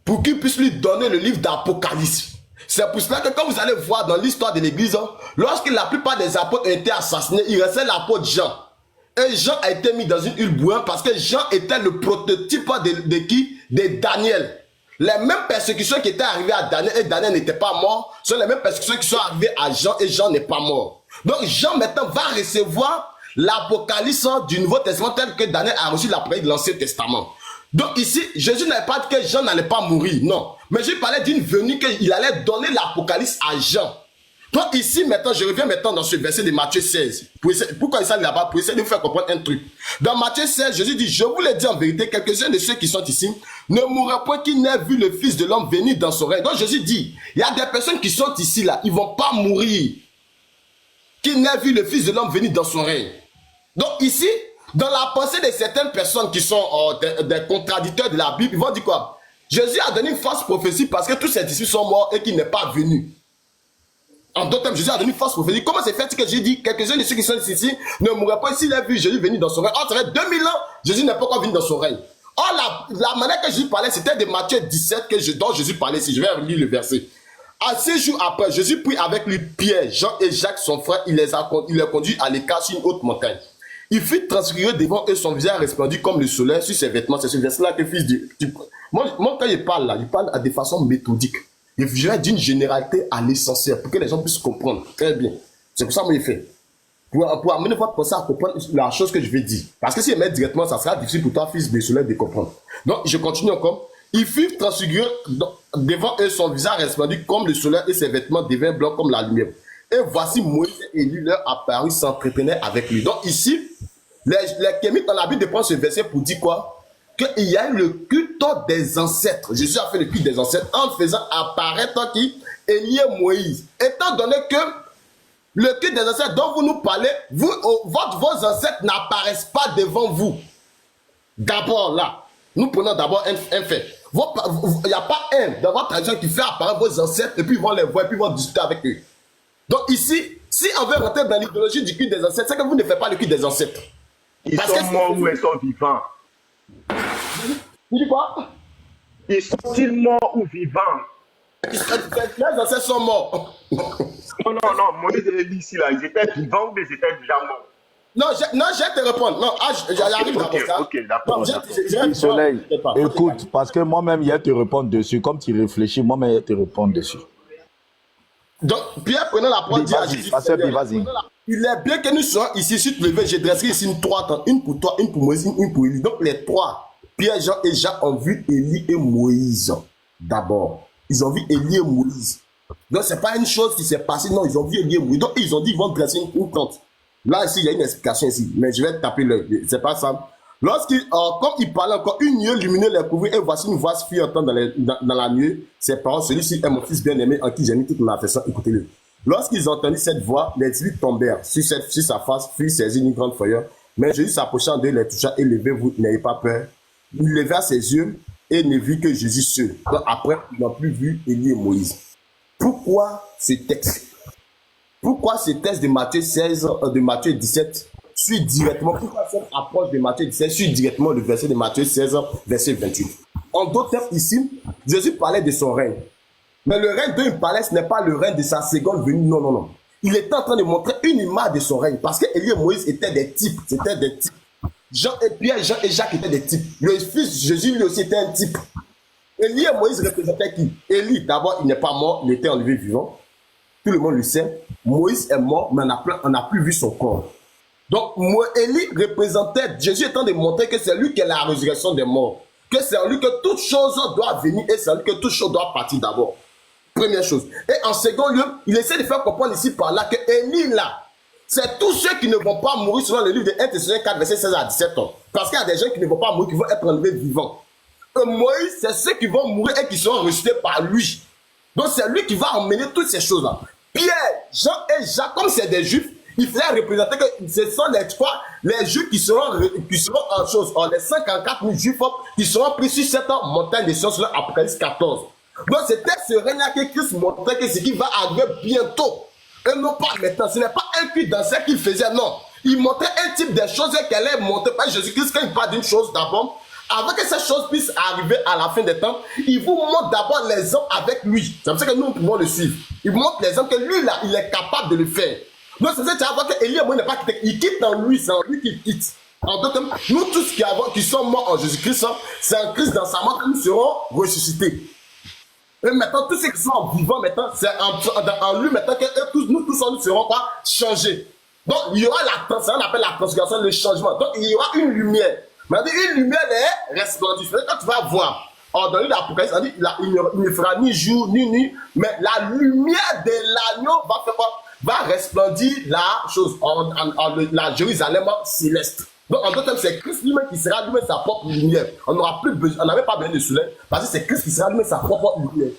pour qu'il puisse lui donner le livre d'Apocalypse. C'est pour cela que quand vous allez voir dans l'histoire de l'Église, lorsque la plupart des apôtres ont été assassinés, il restait l'apôtre Jean. Et Jean a été mis dans une huile bouillante parce que Jean était le prototype de qui? De Daniel. Les mêmes persécutions qui étaient arrivées à Daniel et Daniel n'était pas mort sont les mêmes persécutions qui sont arrivées à Jean et Jean n'est pas mort. Donc Jean maintenant va recevoir l'Apocalypse du Nouveau Testament tel que Daniel a reçu l'Apocalypse de l'Ancien Testament. Donc ici, Jésus n'avait pas dit que Jean n'allait pas mourir, non. Mais Jésus parlait d'une venue qu'il allait donner l'Apocalypse à Jean. Donc ici, maintenant, je reviens maintenant dans ce verset de Matthieu 16. Pourquoi il s'est là-bas? Pour essayer de vous faire comprendre un truc. Dans Matthieu 16, Jésus dit, je vous le dis en vérité, quelques-uns de ceux qui sont ici ne mourront point qu'ils n'aient vu le Fils de l'homme venir dans son règne. Donc Jésus dit, il y a des personnes qui sont ici là, ils ne vont pas mourir. Qu'ils n'aient vu le Fils de l'homme venir dans son règne. Donc ici, dans la pensée de certaines personnes qui sont des contradicteurs de la Bible, ils vont dire quoi? Jésus a donné une fausse prophétie parce que tous ses disciples sont morts et qu'il n'est pas venu. En d'autres termes, Jésus a donné une fausse prophétie. Comment c'est fait que j'ai dit quelques-uns de ceux qui sont ici ne mourraient pas s'il a vu Jésus venir dans son règne? Ça fait 2000 ans, Jésus n'est pas encore venu dans son règne. Or, la manière que Jésus parlait, c'était de Matthieu 17 dont Jésus parlait ici. Je vais relire le verset. À 6 jours après, Jésus prit avec lui Pierre, Jean et Jacques, son frère. Il les conduit à l'écart sur une haute montagne. Il fut transfiguré devant eux, son visage resplendit comme le soleil sur ses vêtements. C'est ce verset-là que fils de... Moi, quand il parle là, il parle de façon méthodique. Il vient d'une généralité à l'essentiel pour que les gens puissent comprendre. Très bien. C'est pour ça que moi, il fait. Pour amener votre pensée à comprendre la chose que je vais dire. Parce que si il met directement, ça sera difficile pour toi, fils de soleil, de comprendre. Donc, je continue encore. Il fut transfiguré devant eux, son visage resplendit comme le soleil et ses vêtements devinrent blancs comme la lumière. Et voici Moïse et Élie leur apparut, s'entretenaient avec lui. Donc ici, les kémites dans la Bible prennent ce verset pour dire quoi? Qu'il y a eu le culte des ancêtres. Jésus a fait le culte des ancêtres en faisant apparaître qui? Élie et Moïse. Étant donné que le culte des ancêtres dont vous nous parlez, vos ancêtres n'apparaissent pas devant vous. D'abord là, nous prenons d'abord un fait. Il n'y a pas un dans votre tradition qui fait apparaître vos ancêtres et puis ils vont les voir et puis ils vont discuter avec eux. Donc ici, si on veut rentrer dans l'idéologie du culte des ancêtres, c'est que vous ne faites pas le culte des ancêtres. Ils sont morts ou ils sont vivants? Tu dis quoi? Ils sont-ils morts ou vivants? Les ancêtres sont morts. Non, Moïse et Élie ici, là, ils étaient vivants ou ils étaient déjà morts? Non, je vais te répondre. Non, j'arrive Ok, d'abord. ok, d'accord. Non, Le soleil, écoute, parce que moi-même, il y a te répondre dessus. Comme tu réfléchis, moi-même, il y a te répondre dessus. Donc, Pierre prenant la parole, dit à Jésus, vas-y. il est bien que nous soyons ici sur le levé. Je dresserai ici une pour toi, une pour Moïse, une pour Élie. Donc, les trois, Pierre, Jean et Jacques, ont vu Élie et Moïse d'abord. Ils ont vu Élie et Moïse. Donc, ce n'est pas une chose qui s'est passée. Non, ils ont vu Élie et Moïse. Donc, ils ont dit ils vont dresser une tente. Là, ici, il y a une explication ici. Mais je vais taper l'œil. C'est pas ça. Comme il parlait encore, une nuée lumineuse les couvrit, et voici une voix se fit entendre dans la nuée. Ses paroles, celui-ci est mon fils bien-aimé, en qui j'ai mis toute mon affection, écoutez-le. Lorsqu'ils entendirent cette voix, les disciples tombèrent sur sa face, furent saisis d'une grande frayeur. Mais Jésus s'approchant d'eux, les toucha et levez-vous, n'ayez pas peur. Il leva ses yeux et ne vit que Jésus seul. Donc après, ils n'ont plus vu Élie et Moïse. Pourquoi ce texte de Matthieu 16, de Matthieu 17 suit directement, pourquoi cette approche de Matthieu 17 suit directement le verset de Matthieu 16, verset 28. En d'autres termes, ici, Jésus parlait de son règne. Mais le règne dont il parlait, ce n'est pas le règne de sa seconde venue, non. Il était en train de montrer une image de son règne, parce que Élie et Moïse étaient des types, Jean et Pierre, Jean et Jacques étaient des types. Le fils Jésus, lui aussi, était un type. Élie et Moïse représentaient qui? Élie, d'abord, il n'est pas mort, il était enlevé vivant. Tout le monde le sait. Moïse est mort, mais on n'a plus vu son corps. Donc, Élie représentait, Jésus étant de montrer que c'est lui qui est la résurrection des morts. Que c'est en lui que toute chose doit venir et c'est en lui que toute chose doit partir d'abord. Première chose. Et en second lieu, il essaie de faire comprendre ici par là que Élie là, c'est tous ceux qui ne vont pas mourir selon le livre de 1 Thessaloniciens 4, verset 16 à 17 ans. Parce qu'il y a des gens qui ne vont pas mourir, qui vont être enlevés vivants. Et Moïse, c'est ceux qui vont mourir et qui seront ressuscités par lui. Donc c'est lui qui va emmener toutes ces choses-là. Pierre, Jean et Jacques, comme c'est des juifs, il faudrait représenter que ce sont les juifs qui seront en chose, les 54 000 juifs qui seront pris sur cette montagne de Sion selon Apocalypse 14. Donc c'était ce règne-là que Christ montrait que ce qui va arriver bientôt. Et non pas maintenant, ce n'est pas un culte dans ce qu'il faisait, non. Il montrait un type de choses qu'elle est montrée par Jésus-Christ quand il parle d'une chose d'abord. Avant que cette chose puisse arriver à la fin des temps, il vous montre d'abord les hommes avec lui. C'est pour ça que nous pouvons le suivre. Il vous montre les hommes que lui là, il est capable de le faire. Donc c'est ça que tu vas voir que Élie et Moïse n'est pas quitté. Il quitte en lui, c'est en lui qu'il quitte. En d'autres termes, nous tous qui sommes morts en Jésus-Christ, c'est en Christ dans sa mort que nous serons ressuscités. Et maintenant, tous ceux qui sont vivants maintenant, c'est en lui maintenant que nous tous serons pas changés. Donc il y aura ça on appelle la transfiguration, le changement. Donc il y aura une lumière. Maintenant, une lumière est resplendissante. Quand tu vas voir, dans l'Apocalypse, on dit il ne fera ni jour ni nuit, mais la lumière de l'agneau va faire quoi? Va resplendir la chose, la Jérusalem céleste. Donc, en d'autres termes, c'est Christ lui-même qui sera lui-même sa propre lumière. On n'aura plus besoin, on n'avait pas besoin de soleil, parce que c'est Christ qui sera lui-même sa propre lumière.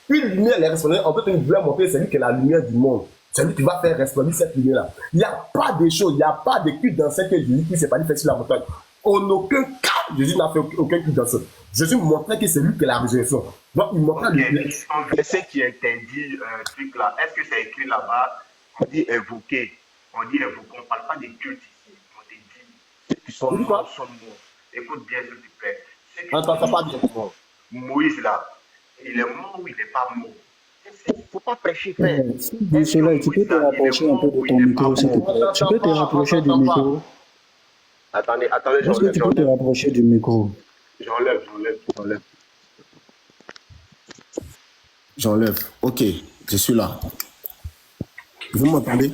Une lumière est resplendissante. En d'autres termes, il voulait montrer c'est lui qui est la lumière du monde. C'est lui qui va faire resplendir cette lumière-là. Il n'y a pas de choses, il n'y a pas de culte dans cette que Jésus qui s'est pas dit fait sur la montagne. En aucun cas, Jésus n'a fait aucun culte dans ça. Jésus montrait que c'est lui qui est la résurrection. Donc, il montrait un verset qui interdit un truc là. Est-ce que c'est écrit là-bas? On dit évoquer. On dit évoquer. On ne parle pas des cultes ici. On te dit ceux qui sont morts sont morts. Écoute bien, s'il te plaît. Entends pas bien. Moïse là, il est mort ou il n'est pas mort? Il ne faut pas prêcher, frère. Soleil, tu peux te rapprocher un peu de ton micro, s'il te plaît. Tu peux te rapprocher du micro. Attendez, est-ce que tu peux te rapprocher du micro? J'enlève. Ok, je suis là. Vous m'entendez?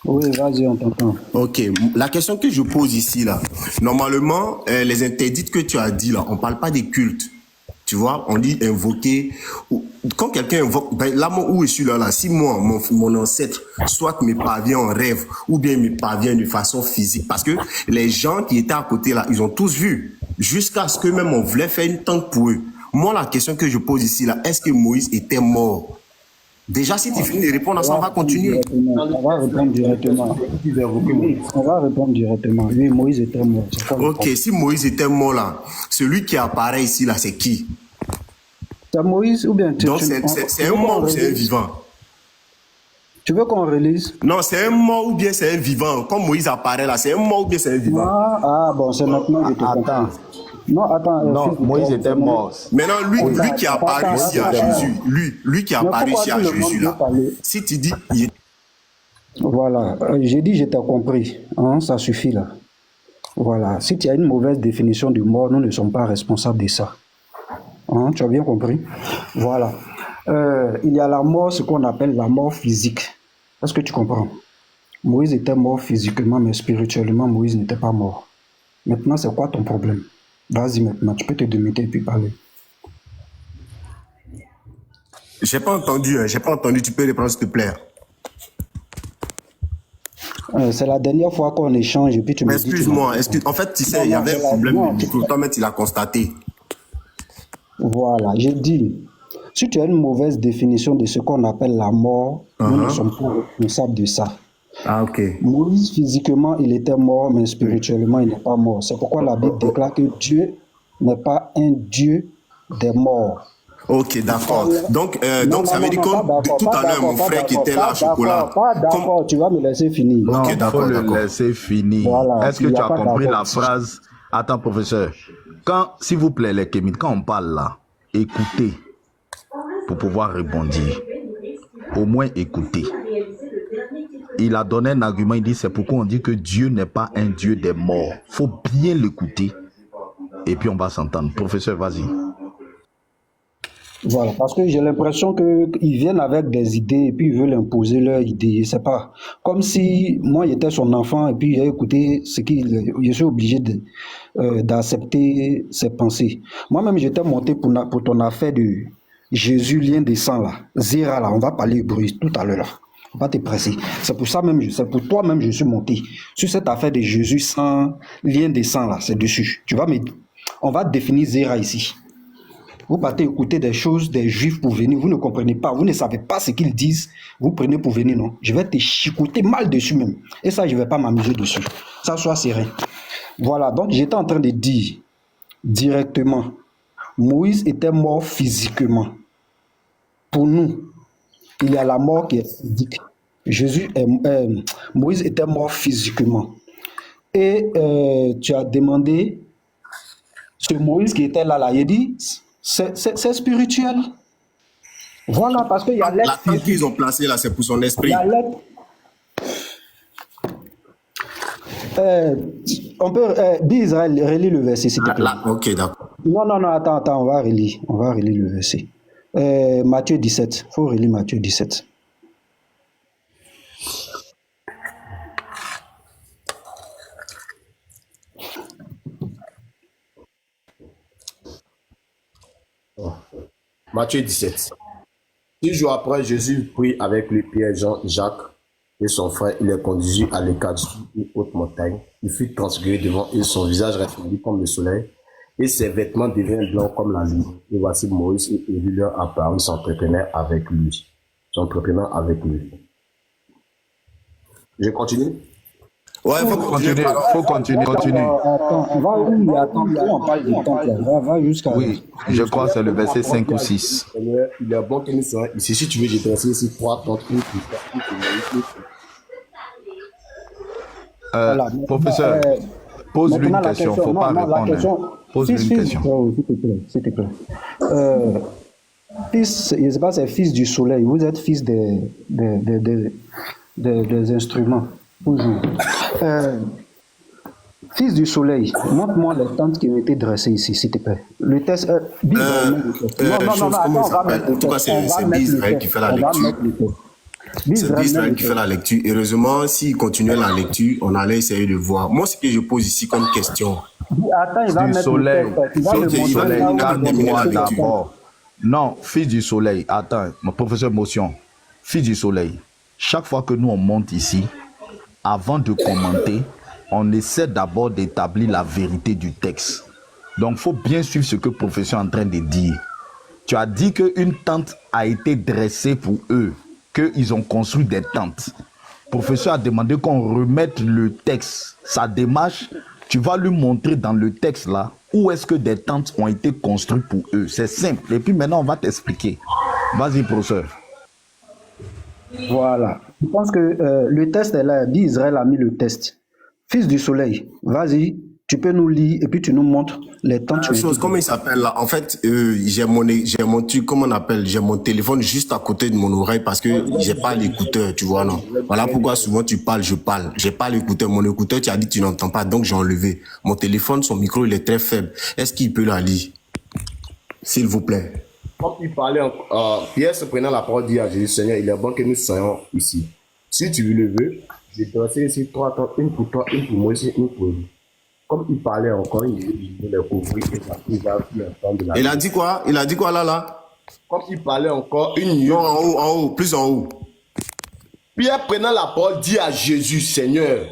Oui, vas-y, on t'entend. Ok, la question que je pose ici, là, normalement, les interdits que tu as dit, là, on ne parle pas des cultes. Tu vois, on dit invoquer. Quand quelqu'un invoque, ben, là, où je suis là, si moi, mon ancêtre, soit me parvient en rêve, ou bien me parvient de façon physique, parce que les gens qui étaient à côté là, ils ont tous vu, jusqu'à ce que même on voulait faire une tente pour eux. Moi, la question que je pose ici là, est-ce que Moïse était mort? Déjà, si tu finis de répondre, ça va continuer. On va répondre directement. On va répondre directement. Oui, Moïse était mort. Ok, si Moïse était mort là, celui qui apparaît ici là, c'est qui? C'est Moïse ou bien... Donc c'est un mort ou c'est un vivant? Tu veux qu'on relise? Non, c'est un mort ou bien c'est un vivant. Comme Moïse apparaît là, c'est un mort ou bien c'est un vivant? Ah bon, c'est maintenant que je te comprends. Non, attends. Non, Moïse était mort. Maintenant, lui qui apparaît ici à Jésus, lui qui apparaît ici à Jésus là, si tu dis... Voilà. J'ai dit, je t'ai compris. Hein, ça suffit là. Voilà. Si tu as une mauvaise définition du mort, nous ne sommes pas responsables de ça. Hein, tu as bien compris? Voilà. Il y a la mort, ce qu'on appelle la mort physique. Est-ce que tu comprends? Moïse était mort physiquement, mais spirituellement, Moïse n'était pas mort. Maintenant, c'est quoi ton problème? Vas-y maintenant, tu peux te démetter et puis parler. J'ai pas entendu, tu peux reprendre s'il te plaît. C'est la dernière fois qu'on échange et puis tu me dis... Excuse-moi, en fait, tu sais, il y avait un problème de micro, toi-même tu l'as constaté. Voilà, j'ai dit, si tu as une mauvaise définition de ce qu'on appelle la mort, nous ne sommes pas responsables de ça. Ah, ok. Moïse, physiquement, il était mort, mais spirituellement, il n'est pas mort. C'est pourquoi la Bible déclare que Dieu n'est pas un Dieu des morts. Ok, d'accord. Donc, ça veut dire que tout à l'heure, mon frère qui était là, Chocolat... Pas d'accord, tu vas me laisser finir. Non, ok, il d'accord, faut le d'accord. laisser finir. Voilà, Est-ce que il y tu a as pas compris d'accord. la phrase? Attends, professeur. S'il vous plaît, les Kémites, quand on parle là, écoutez pour pouvoir rebondir. Au moins écoutez. Il a donné un argument, il dit c'est pourquoi on dit que Dieu n'est pas un Dieu des morts. Il faut bien l'écouter et puis on va s'entendre. Professeur, vas-y. Voilà, parce que j'ai l'impression qu'ils viennent avec des idées et puis ils veulent imposer leurs idées. Je sais pas. Comme si moi j'étais son enfant et puis j'ai écouté ce qu'il. Je suis obligé d'accepter ses pensées. Moi-même, j'étais monté pour ton affaire de Jésus, lien des sangs là. Zéra là, on va parler bruit tout à l'heure là. On va te presser. C'est pour ça même, c'est pour toi même je suis monté. Sur cette affaire de Jésus sans lien des sangs là, c'est dessus. On va définir Zéra ici. Vous partez écouter des choses des juifs pour venir, vous ne comprenez pas, vous ne savez pas ce qu'ils disent, vous prenez pour venir, non. Je vais te chicoter mal dessus même. Et ça, je ne vais pas m'amuser dessus. Ça, soit serein. Voilà, donc j'étais en train de dire directement, Moïse était mort physiquement. Pour nous, il y a la mort qui est physique. Moïse était mort physiquement. Et tu as demandé, ce Moïse qui était là, il dit, c'est spirituel. Voilà, parce qu'il y a l'être. La tente qu'ils ont placée là, c'est pour son esprit. Il y a l'être. On peut dire Israël, relis le verset, s'il te plaît. Ok, d'accord. Non, attends, on va relire le verset. Matthieu 17, il faut relire Matthieu 17. Matthieu 17. 6 jours après, Jésus prit avec lui Pierre, Jean, Jacques et son frère. Il les conduisit à l'écart d'une haute montagne. Il fut transfiguré devant eux, son visage resplendit comme le soleil, et ses vêtements devinrent blancs comme la nuit. Et voici Moïse et Élie leur apparut, s'entretenaient avec lui. Je continue? Ouais, il faut continuer. Faut continuer. Attends, on va où? Attends, on parle du temps là. Va jusqu'à. Oui, je crois que c'est le verset 5 ou 6. Il est bon que nous soyons ici. Si tu veux, j'ai dressé ici 3 contre Professeur, pose-lui une question. Il ne faut pas répondre. Pose-lui une question. S'il te plaît. Fils, je ne sais pas, c'est fils du soleil. Vous êtes fils des instruments. Toujours. Fils du soleil, montre-moi les tentes qui ont été dressées ici, s'il te plaît. Le test. Non, attends, on va mettre le test. En tout cas, c'est Bisraël qui fait la lecture. C'est Bisraël qui fait la lecture. Heureusement, s'il continuait la lecture, on allait essayer de voir. Moi, ce que je pose ici comme question. Attends, il va mettre le test. Non, fils du soleil. Attends, mon professeur Motion. Fils du soleil. Chaque fois que nous on monte ici, avant de commenter, on essaie d'abord d'établir la vérité du texte. Donc, il faut bien suivre ce que le professeur est en train de dire. Tu as dit qu'une tente a été dressée pour eux, qu'ils ont construit des tentes. Le professeur a demandé qu'on remette le texte. Sa démarche, tu vas lui montrer dans le texte là, où est-ce que des tentes ont été construites pour eux. C'est simple. Et puis maintenant, on va t'expliquer. Vas-y, professeur. Voilà. Je pense que le test est là. Dit Israël a mis le test. Fils du soleil, vas-y, Tu peux nous lire et puis tu nous montres les temps. Comment il s'appelle là? En fait, j'ai mon truc, comment on appelle? J'ai mon téléphone juste à côté de mon oreille parce que j'ai pas l'écouteur, tu vois, non? Voilà pourquoi souvent tu parles, je parle. J'ai pas l'écouteur. Mon écouteur, tu as dit que tu n'entends pas, donc j'ai enlevé. Mon téléphone, son micro, il est très faible. Est-ce qu'il peut la lire? S'il vous plaît. Quand il parlait, Pierre se prenant la parole dit à Jésus, Seigneur, il est bon que nous soyons ici. Si tu le veux, je vais te laisser ici 3 temps, une pour toi, une pour moi, une pour lui. Comme il parlait encore, il les couvrir et il va de la. Il a dit quoi? Il a dit quoi là? Comme il parlait encore, Non, en haut, plus en haut. Pierre prenant la parole dit à Jésus, Seigneur,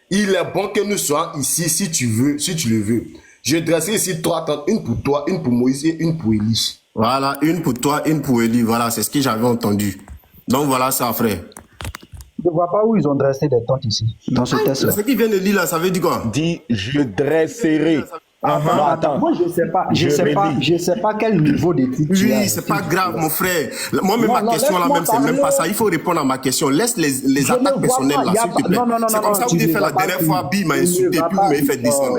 il est bon que nous soyons ici si tu veux, si tu le veux. Je dresserai ici 3 tentes, une pour toi, une pour Moïse et une pour Élie. Voilà, une pour toi, une pour Élie. Voilà, c'est ce que j'avais entendu. Donc voilà ça, frère. Je ne vois pas où ils ont dressé des tentes ici, dans ce test-là. Ce qui vient de lire là, ça veut dire quoi? Dit, je dresserai. Attends, moi je sais pas quel niveau d'études tu as. Oui, c'est pas grave, mon frère. Moi-même, ma question là, même, c'est même pas ça. Il faut répondre à ma question. Laisse les attaques personnelles là, s'il te plaît. C'est comme ça que vous avez fait la dernière fois, Bi m'a insulté, puis vous m'avez fait descendre.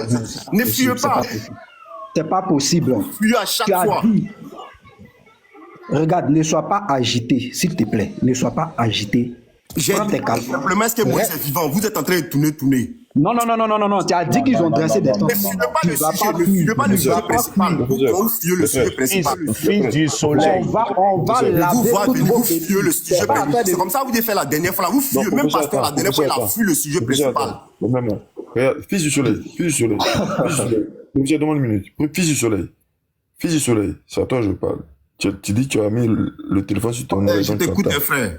Ne fuyez pas. C'est pas possible. Fuyez à chaque fois. Regarde, ne sois pas agité, s'il te plaît. Ne sois pas agité. Prends tes calmes. Le problème, est-ce que Moïse est vivant? Vous êtes en train de tourner. Non. Tu as dit qu'ils ont dressé des tentes. Ne fuyez pas le sujet principal. Vous fuyez le sujet principal. Fils du soleil. On va laver vous fuyez le sujet principal. C'est comme ça que vous avez fait la dernière fois. Vous fuyez. Même pasteur, la dernière fois, il a fui le sujet principal. Regarde, fils du soleil. Demande une minute. Fils du soleil, c'est à toi que je parle. Tu dis que tu as mis le téléphone sur ton oreille. Je t'écoute, frère.